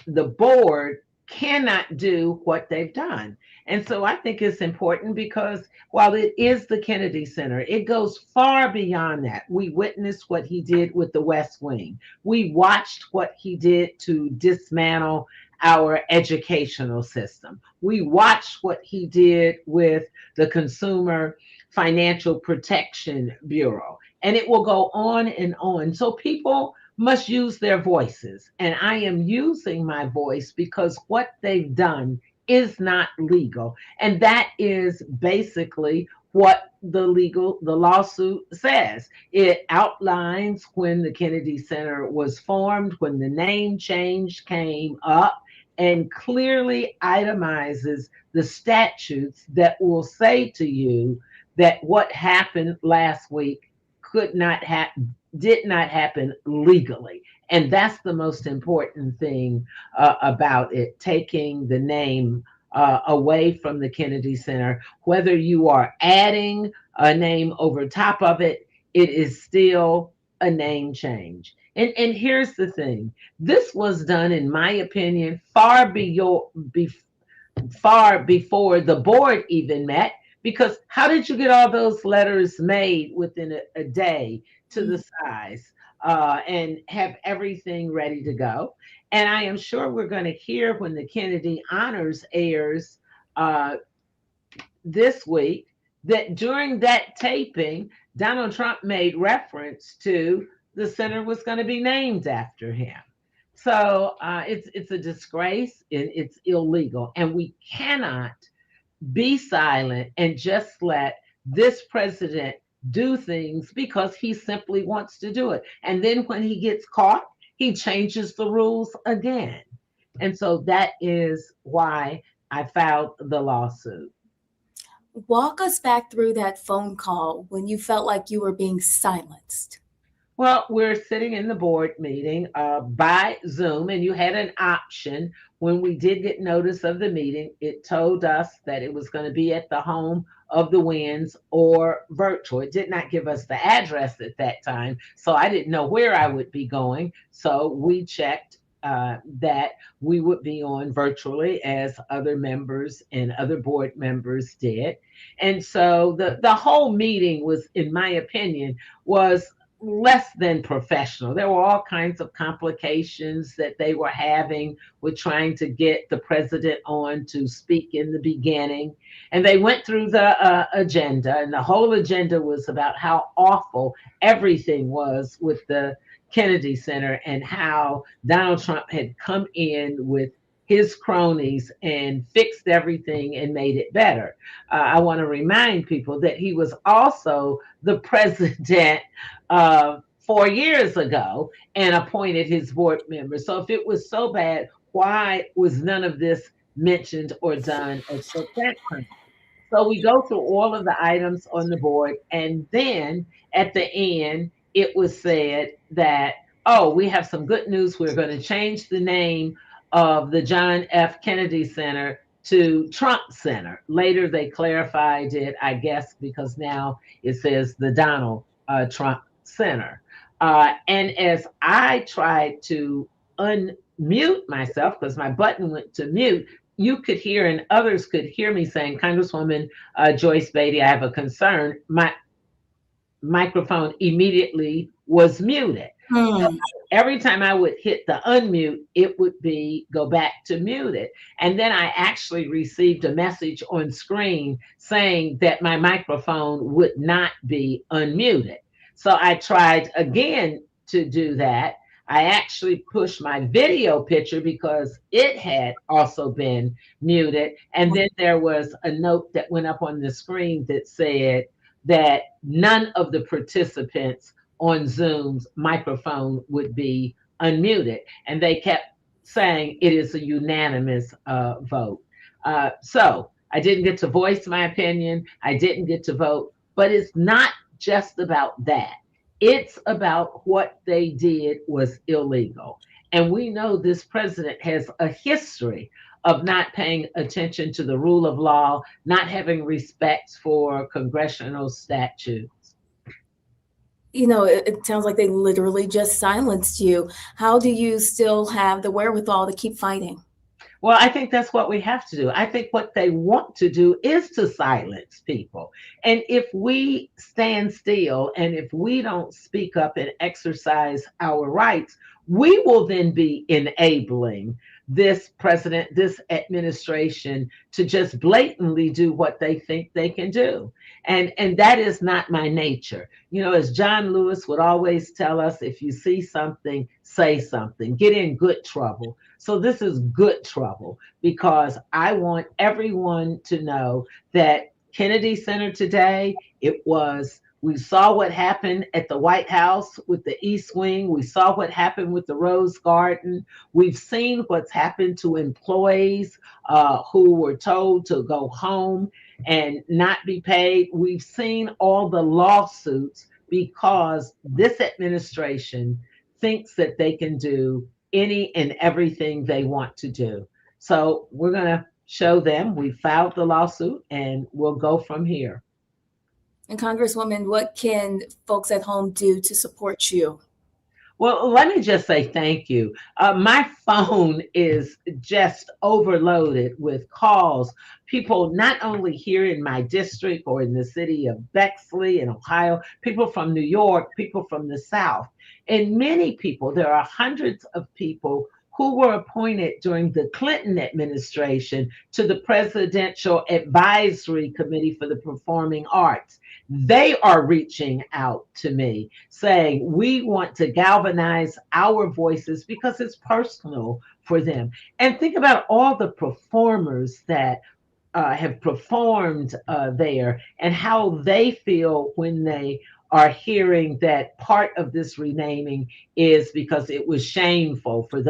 the board cannot do what they've done. And so I think it's important because while it is the Kennedy Center, it goes far beyond that. We witnessed what he did with the West Wing. We watched what he did to dismantle our educational system. We watched what he did with the Consumer Financial Protection Bureau. And it will go on and on. So people must use their voices. And I am using my voice because what they've done is not legal. And that is basically what the lawsuit says. It outlines when the Kennedy Center was formed, when the name change came up, and clearly itemizes the statutes that will say to you that what happened last week did not happen legally. And that's the most important thing about it, taking the name away from the Kennedy Center. Whether you are adding a name over top of it, it is still a name change. And here's the thing. This was done, in my opinion, far before the board even met, because how did you get all those letters made within a day to the size and have everything ready to go? And I am sure we're going to hear when the Kennedy Honors airs this week that during that taping, Donald Trump made reference to the center was going to be named after him. So it's a disgrace and it's illegal. And we cannot be silent and just let this president do things because he simply wants to do it. And then when he gets caught, he changes the rules again. And so that is why I filed the lawsuit. Walk us back through that phone call when you felt like you were being silenced. Well, we're sitting in the board meeting by Zoom, and you had an option. When we did get notice of the meeting, it told us that it was going to be at the home of the Winds or virtual. It did not give us the address at that time, so I didn't know where I would be going. So we checked that we would be on virtually as other members and other board members did. And so the whole meeting was, in my opinion, was less than professional. There were all kinds of complications that they were having with trying to get the president on to speak in the beginning. And they went through the agenda, and the whole agenda was about how awful everything was with the Kennedy Center and how Donald Trump had come in with his cronies and fixed everything and made it better. I want to remind people that he was also the president 4 years ago and appointed his board members. So if it was so bad, why was none of this mentioned or done at that time? So we go through all of the items on the board, and then at the end, it was said that, oh, we have some good news. We're going to change the name of the John F. Kennedy Center to Trump Center. Later, they clarified it, I guess, because now it says the Donald Trump Center. And as I tried to unmute myself, because my button went to mute, you could hear and others could hear me saying, Congresswoman Joyce Beatty, I have a concern. My microphone immediately was muted. So every time I would hit the unmute, it would go back to muted. And then I actually received a message on screen saying that my microphone would not be unmuted. So I tried again to do that. I actually pushed my video picture because it had also been muted. And then there was a note that went up on the screen that said that none of the participants on Zoom's microphone would be unmuted. And they kept saying it is a unanimous vote. So I didn't get to voice my opinion. I didn't get to vote, but it's not just about that. It's about what they did was illegal. And we know this president has a history of not paying attention to the rule of law, not having respect for congressional statutes. You know, it sounds like they literally just silenced you. How do you still have the wherewithal to keep fighting? Well, I think that's what we have to do. I think what they want to do is to silence people. And if we stand still and if we don't speak up and exercise our rights, we will then be enabling this president, this administration to just blatantly do what they think they can do. And that is not my nature. You know, as John Lewis would always tell us, if you see something, say something, get in good trouble. So this is good trouble because I want everyone to know that Kennedy Center today, we saw what happened at the White House with the East Wing. We saw what happened with the Rose Garden. We've seen what's happened to employees who were told to go home and not be paid. We've seen all the lawsuits because this administration thinks that they can do any and everything they want to do. So we're going to show them we filed the lawsuit and we'll go from here. And Congresswoman, what can folks at home do to support you? Well, let me just say thank you. My phone is just overloaded with calls. People not only here in my district or in the city of Bexley in Ohio, people from New York, people from the South, and many people, there are hundreds of people who were appointed during the Clinton administration to the Presidential Advisory Committee for the Performing Arts. They are reaching out to me saying, we want to galvanize our voices because it's personal for them. And think about all the performers that have performed there and how they feel when they are hearing that part of this renaming is because it was shameful for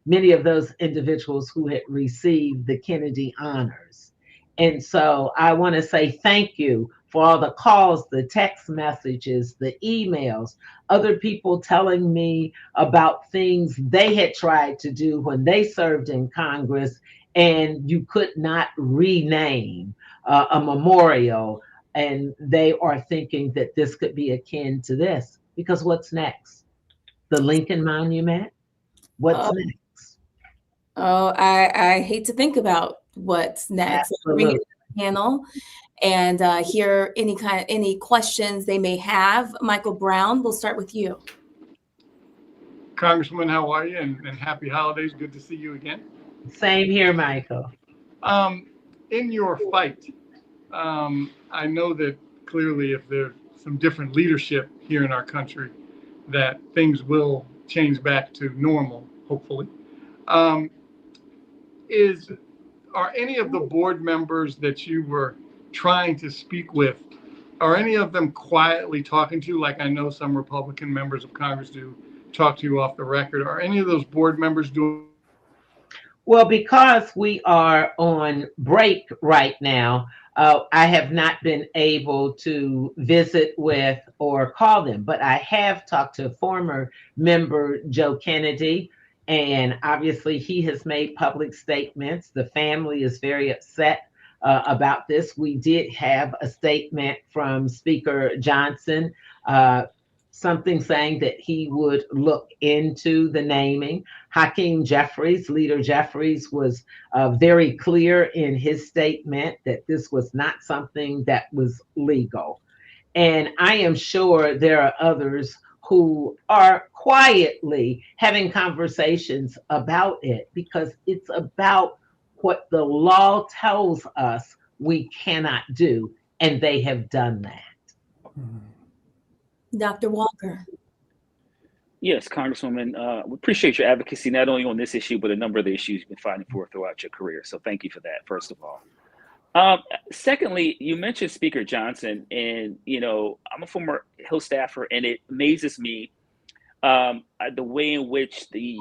many of those individuals who had received the Kennedy honors. And so I want to say thank you for all the calls, the text messages, the emails, other people telling me about things they had tried to do when they served in Congress and you could not rename a memorial. And they are thinking that this could be akin to this, because what's next? The Lincoln Monument? What's next? Oh, I hate to think about what's next. Bring it to the panel and hear any questions they may have. Michael Brown, we'll start with you. Congresswoman, how are you? And happy holidays. Good to see you again. Same here, Michael. In your fight, I know that clearly if there's some different leadership here in our country, that things will change back to normal, hopefully. Are any of the board members that you were trying to speak with, are any of them quietly talking to you, like I know some Republican members of Congress do, talk to you off the record? Are any of those board members doing? Well, because we are on break right now, I have not been able to visit with or call them, but I have talked to former member Joe Kennedy, and obviously he has made public statements. The family is very upset about this. We did have a statement from Speaker Johnson, something saying that he would look into the naming. Hakeem Jeffries, Leader Jeffries, was very clear in his statement that this was not something that was legal. And I am sure there are others who are quietly having conversations about it because it's about what the law tells us we cannot do, and they have done that. Dr. Walker. Yes, Congresswoman, we appreciate your advocacy, not only on this issue, but a number of the issues you've been fighting for throughout your career. So thank you for that, first of all. Secondly, you mentioned Speaker Johnson, and, you know, I'm a former Hill staffer, and it amazes me the way in which the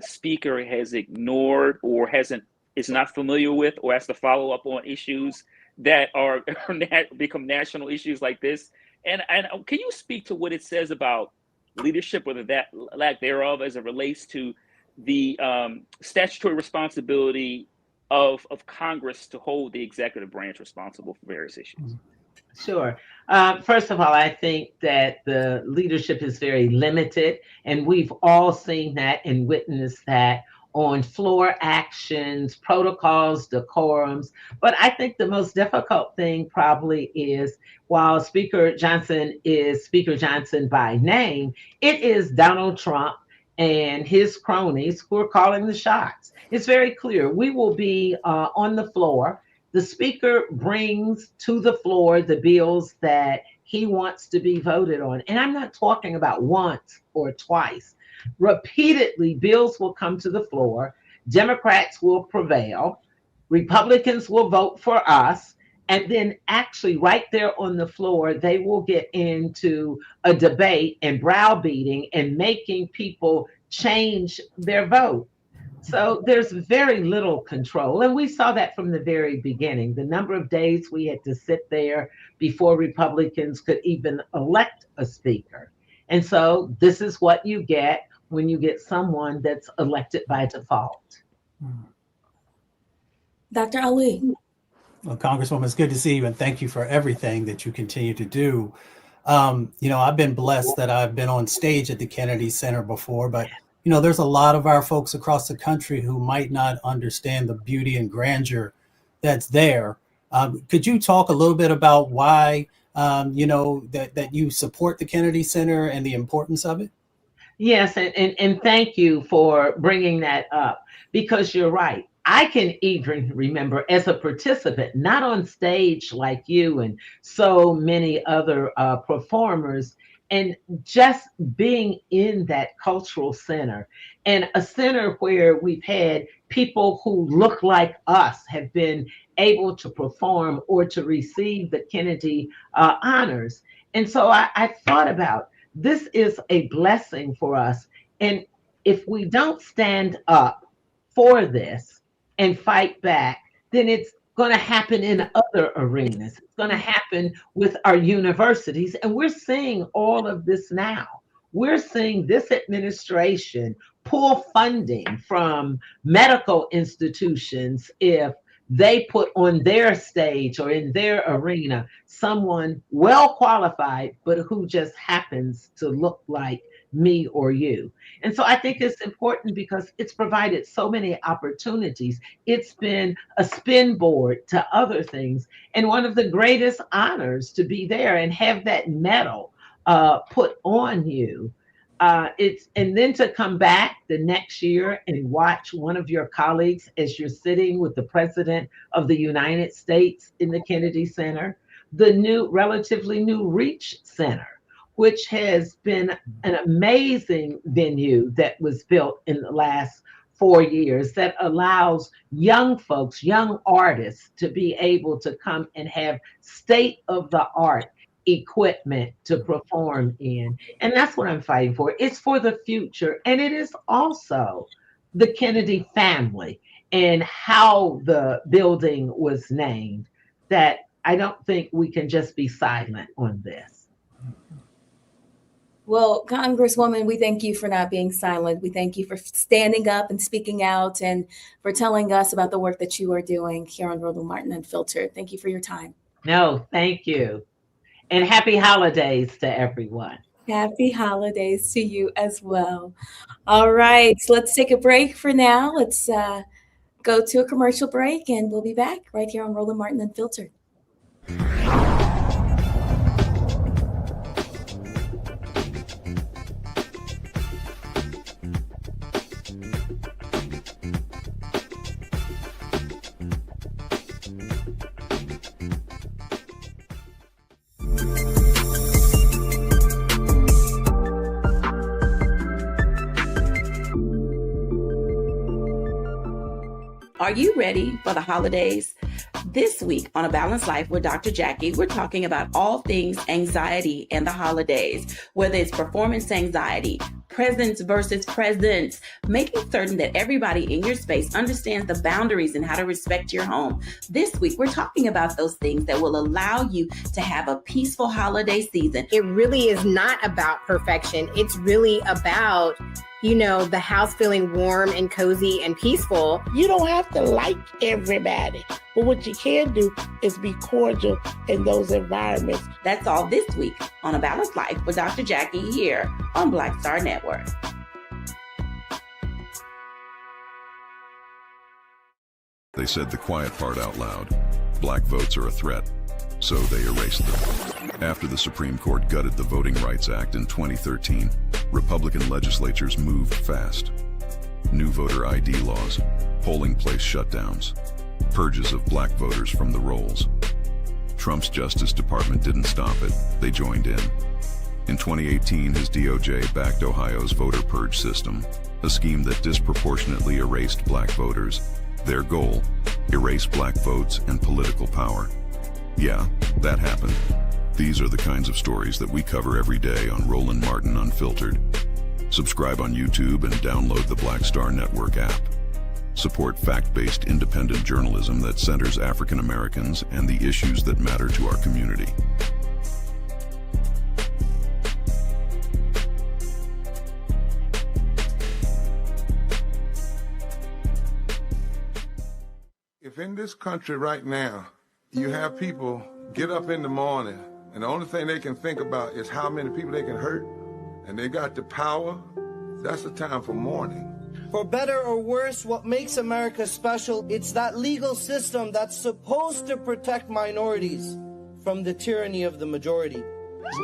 speaker has ignored or is not familiar with or has to follow up on issues that are become national issues like this. And can you speak to what it says about leadership, whether that lack thereof, as it relates to the statutory responsibility of Congress to hold the executive branch responsible for various issues? Sure. First of all, I think that the leadership is very limited, and we've all seen that and witnessed that on floor actions, protocols, decorums. But I think the most difficult thing probably is while Speaker Johnson is Speaker Johnson by name, it is Donald Trump and his cronies who are calling the shots. It's very clear. We will be on the floor. The speaker brings to the floor the bills that he wants to be voted on. And I'm not talking about once or twice. Repeatedly, bills will come to the floor. Democrats will prevail. Republicans will vote for us. And then actually right there on the floor, they will get into a debate and browbeating and making people change their vote. So there's very little control. And we saw that from the very beginning. The number of days we had to sit there before Republicans could even elect a speaker. And so this is what you get when you get someone that's elected by default. Dr. Ali. Well, Congresswoman, it's good to see you, and thank you for everything that you continue to do. I've been blessed that I've been on stage at the Kennedy Center before, but there's a lot of our folks across the country who might not understand the beauty and grandeur that's there. Could you talk a little bit about why, that you support the Kennedy Center and the importance of it? Yes, and thank you for bringing that up, because you're right. I can even remember as a participant, not on stage like you and so many other performers, and just being in that cultural center, and a center where we've had people who look like us have been able to perform or to receive the Kennedy honors. And so I thought about, this is a blessing for us. And if we don't stand up for this and fight back, then it's going to happen in other arenas. It's going to happen with our universities. And we're seeing all of this now. We're seeing this administration pull funding from medical institutions if they put on their stage or in their arena someone well qualified, but who just happens to look like me or you. And so I think it's important because it's provided so many opportunities. It's been a springboard to other things, and one of the greatest honors to be there and have that medal put on you. And then to come back the next year and watch one of your colleagues as you're sitting with the President of the United States in the Kennedy Center, the relatively new Reach Center, which has been an amazing venue that was built in the last 4 years that allows young folks, young artists to be able to come and have state-of-the-art equipment to perform in. And that's what I'm fighting for. It's for the future. And it is also the Kennedy family and how the building was named, that I don't think we can just be silent on this. Well, Congresswoman, we thank you for not being silent. We thank you for standing up and speaking out and for telling us about the work that you are doing here on Roland Martin Unfiltered. Thank you for your time. No, thank you. And happy holidays to everyone. Happy holidays to you as well. All right, so let's take a break for now. Let's go to a commercial break, and we'll be back right here on Roland Martin Unfiltered. Are you ready for the holidays? This week on A Balanced Life with Dr. Jackie, we're talking about all things anxiety and the holidays, whether it's performance anxiety, presence versus presence, making certain that everybody in your space understands the boundaries and how to respect your home. This week, we're talking about those things that will allow you to have a peaceful holiday season. It really is not about perfection. It's really about the house feeling warm and cozy and peaceful. You don't have to like everybody, but what you can do is be cordial in those environments. That's all this week on A Balanced Life with Dr. Jackie here on Black Star Network. They said the quiet part out loud. Black votes are a threat, so they erased them. After the Supreme Court gutted the Voting Rights Act in 2013, Republican legislatures moved fast. New voter ID laws, polling place shutdowns, purges of black voters from the rolls. Trump's Justice Department didn't stop it, they joined in. In 2018, his DOJ backed Ohio's voter purge system, a scheme that disproportionately erased black voters. Their goal, erase black votes and political power. Yeah, that happened. These are the kinds of stories that we cover every day on Roland Martin Unfiltered. Subscribe on YouTube and download the Black Star Network app. Support fact-based independent journalism that centers African Americans and the issues that matter to our community. If in this country right now, you have people get up in the morning and the only thing they can think about is how many people they can hurt, and they got the power, that's the time for mourning. For better or worse, what makes America special, it's that legal system that's supposed to protect minorities from the tyranny of the majority.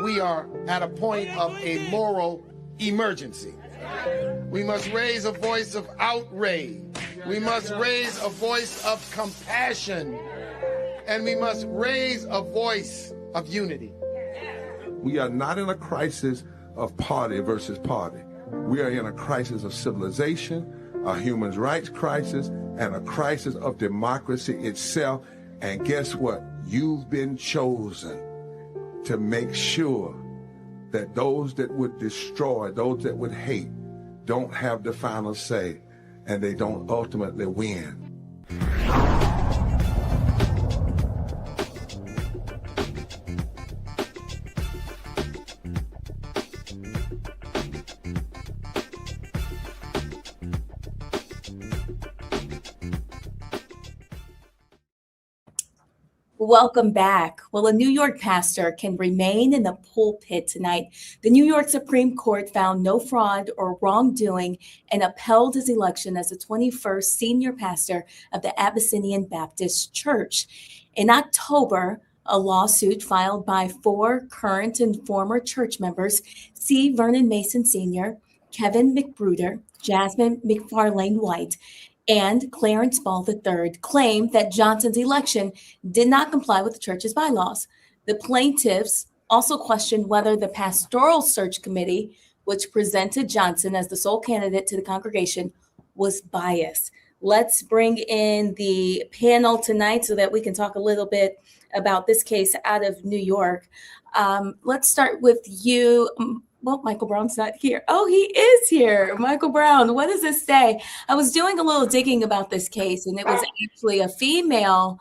We are at a point of a moral emergency. We must raise a voice of outrage. We must raise a voice of compassion. And we must raise a voice of unity. We are not in a crisis of party versus party. We are in a crisis of civilization, a human rights crisis, and a crisis of democracy itself. And guess what? You've been chosen to make sure that those that would destroy, those that would hate, don't have the final say, and they don't ultimately win. Welcome back. Well, a New York pastor can remain in the pulpit tonight. The New York Supreme Court found no fraud or wrongdoing and upheld his election as the 21st senior pastor of the Abyssinian Baptist Church. In October, a lawsuit filed by 4 current and former church members, C. Vernon Mason Sr., Kevin McBruder, Jasmine McFarlane White, and Clarence Ball III, claimed that Johnson's election did not comply with the church's bylaws. The plaintiffs also questioned whether the Pastoral Search Committee, which presented Johnson as the sole candidate to the congregation, was biased. Let's bring in the panel tonight so that we can talk a little bit about this case out of New York. Let's start with you. Well, Michael Brown's not here. Oh, he is here. Michael Brown, what does this say? I was doing a little digging about this case, and it was actually a female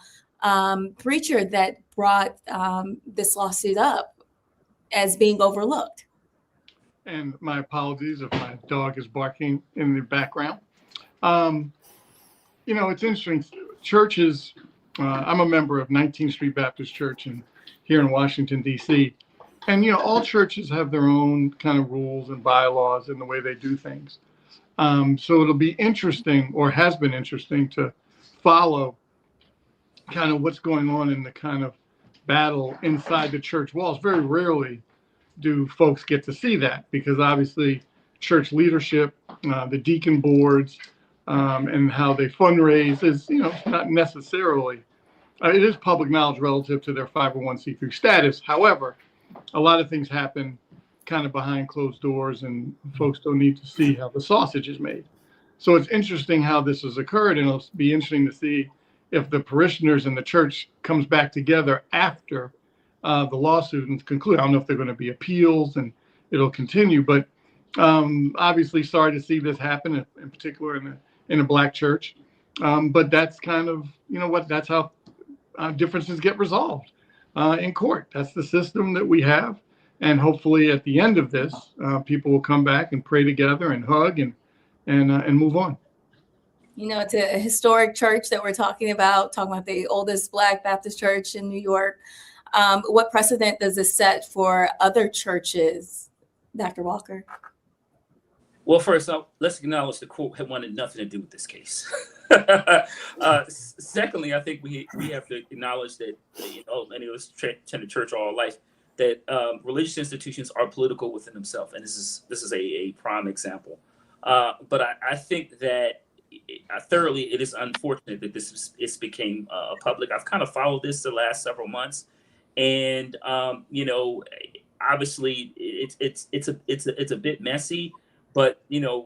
preacher that brought this lawsuit up as being overlooked. And my apologies if my dog is barking in the background. It's interesting. Churches, I'm a member of 19th Street Baptist Church here in Washington, D.C., and, all churches have their own kind of rules and bylaws in the way they do things. So it'll be interesting, or has been interesting, to follow kind of what's going on in the kind of battle inside the church walls. Very rarely do folks get to see that, because obviously church leadership, the deacon boards, and how they fundraise is, not necessarily, it is public knowledge relative to their 501c3 status. However, a lot of things happen kind of behind closed doors, and folks don't need to see how the sausage is made. So it's interesting how this has occurred, and it'll be interesting to see if the parishioners in the church comes back together after the lawsuit and conclude. I don't know if they're going to be appeals and it'll continue, but obviously sorry to see this happen, in particular in a Black church. But that's kind of, that's how differences get resolved in court. That's the system that we have. And hopefully at the end of this, people will come back and pray together and hug and move on. You know, it's a historic church that we're talking about the oldest Black Baptist church in New York. What precedent does this set for other churches, Dr. Walker? Well, first off, let's acknowledge the court had wanted nothing to do with this case. Secondly, I think we have to acknowledge that, many of us attended church all our life, that religious institutions are political within themselves, and this is a prime example. But I think that thoroughly it is unfortunate that this became public. I've kind of followed this the last several months, and obviously it's a bit messy. But,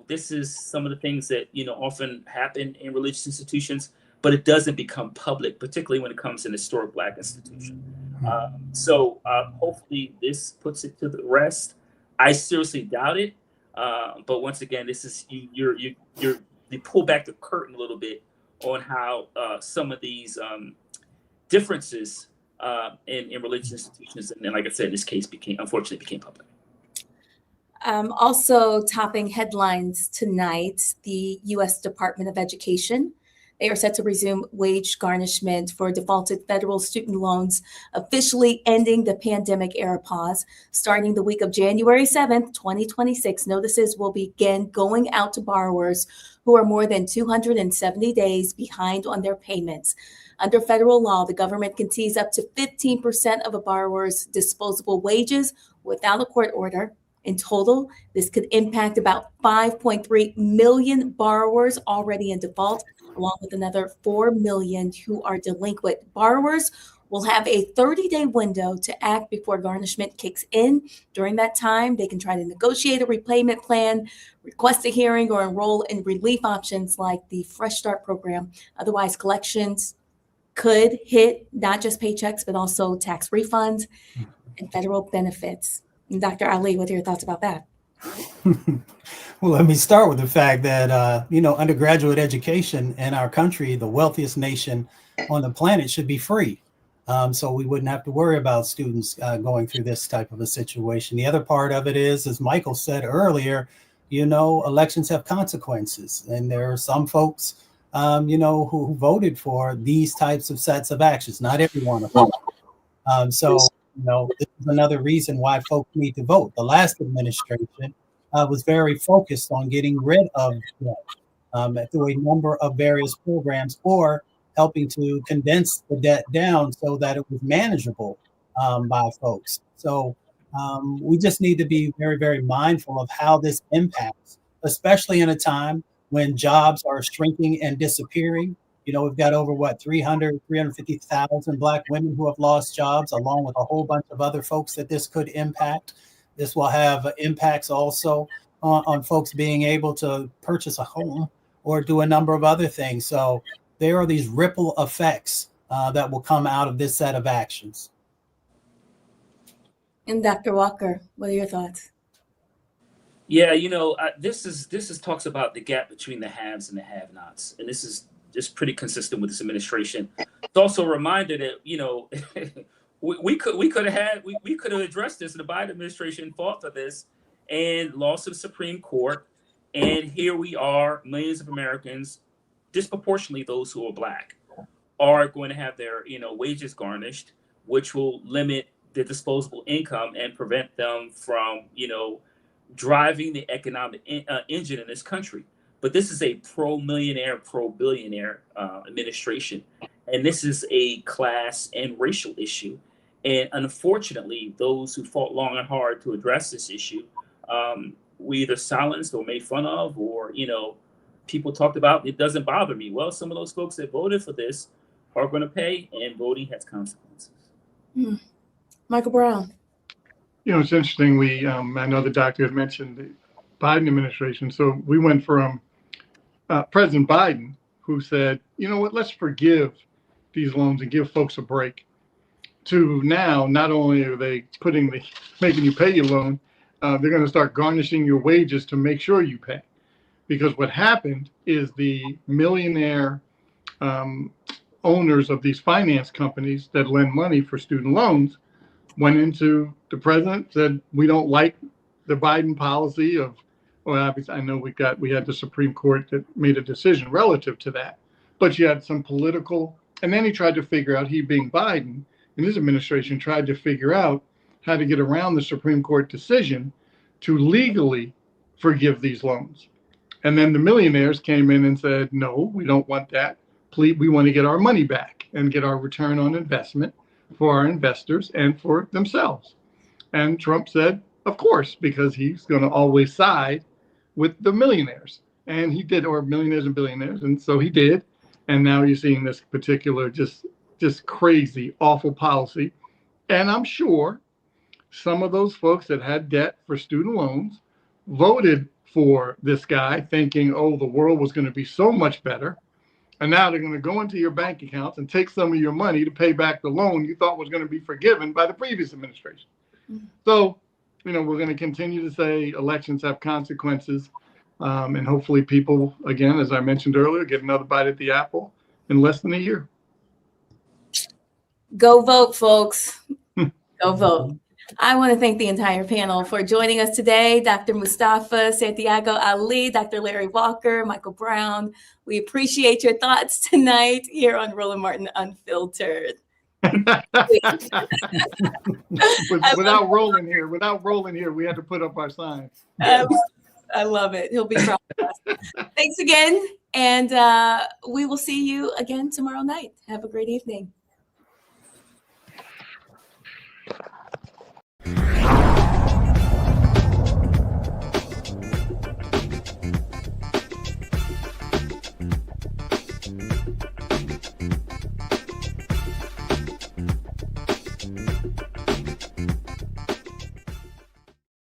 this is some of the things that, often happen in religious institutions, but it doesn't become public, particularly when it comes to an historic Black institution. So hopefully this puts it to the rest. I seriously doubt it. But once again, this is you pull back the curtain a little bit on how some of these differences in religious institutions, and like I said, this case unfortunately became public. Also topping headlines tonight, the U.S. Department of Education. They are set to resume wage garnishment for defaulted federal student loans, officially ending the pandemic era pause. Starting the week of January 7th, 2026, notices will begin going out to borrowers who are more than 270 days behind on their payments. Under federal law, the government can seize up to 15% of a borrower's disposable wages without a court order. In total, this could impact about 5.3 million borrowers already in default, along with another 4 million who are delinquent. Borrowers will have a 30-day window to act before garnishment kicks in. During that time, they can try to negotiate a repayment plan, request a hearing, or enroll in relief options like the Fresh Start program. Otherwise, collections could hit not just paychecks, but also tax refunds and federal benefits. And Dr. Ali, what are your thoughts about that? Well, let me start with the fact that, undergraduate education in our country, the wealthiest nation on the planet, should be free. So we wouldn't have to worry about students going through this type of a situation. The other part of it is, as Michael said earlier, elections have consequences. And there are some folks, who voted for these types of sets of actions, not everyone of them. This is another reason why folks need to vote. The last administration was very focused on getting rid of debt through a number of various programs, or helping to condense the debt down so that it was manageable by folks. So we just need to be very, very mindful of how this impacts, especially in a time when jobs are shrinking and disappearing. We've got over 350,000 Black women who have lost jobs, along with a whole bunch of other folks that this could impact. This will have impacts also on folks being able to purchase a home or do a number of other things. So there are these ripple effects that will come out of this set of actions. And Dr. Walker, what are your thoughts? Yeah, this talks about the gap between the haves and the have-nots, and this is just pretty consistent with this administration. It's also a reminder that we could have addressed this. The Biden administration fought for this and lost to the Supreme Court, and here we are, millions of Americans, disproportionately those who are Black, are going to have their wages garnished, which will limit their disposable income and prevent them from driving the economic engine in this country. But this is a pro-millionaire, pro-billionaire administration. And this is a class and racial issue. And unfortunately, those who fought long and hard to address this issue, we either silenced or made fun of, or, people talked about, it doesn't bother me. Well, some of those folks that voted for this are going to pay, and voting has consequences. Michael Brown. It's interesting. I know the doctor had mentioned the Biden administration. So we went from President Biden, who said, let's forgive these loans and give folks a break, to now, not only are they making you pay your loan, they're going to start garnishing your wages to make sure you pay. Because what happened is the millionaire owners of these finance companies that lend money for student loans went into the president, said, we don't like the Biden policy of, well, obviously, I know we had the Supreme Court that made a decision relative to that, but you had some political, and then he tried to figure out, he being Biden, and his administration tried to figure out how to get around the Supreme Court decision to legally forgive these loans. And then the millionaires came in and said, no, we don't want that. Please, we want to get our money back and get our return on investment for our investors and for themselves. And Trump said, of course, because he's going to always side with the millionaires. And he did, or millionaires and billionaires. And so he did. And now you're seeing this particular just crazy, awful policy. And I'm sure some of those folks that had debt for student loans voted for this guy thinking, oh, the world was going to be so much better. And now they're going to go into your bank accounts and take some of your money to pay back the loan you thought was going to be forgiven by the previous administration. Mm-hmm. So, we're going to continue to say elections have consequences. And hopefully people, again, as I mentioned earlier, get another bite at the apple in less than a year. Go vote, folks. Go vote. I want to thank the entire panel for joining us today. Dr. Mustafa Santiago Ali, Dr. Larry Walker, Michael Brown. We appreciate your thoughts tonight here on Roland Martin Unfiltered. without rolling here, we had to put up our sign. I love it. He'll be proud of us. Thanks again. And we will see you again tomorrow night. Have a great evening.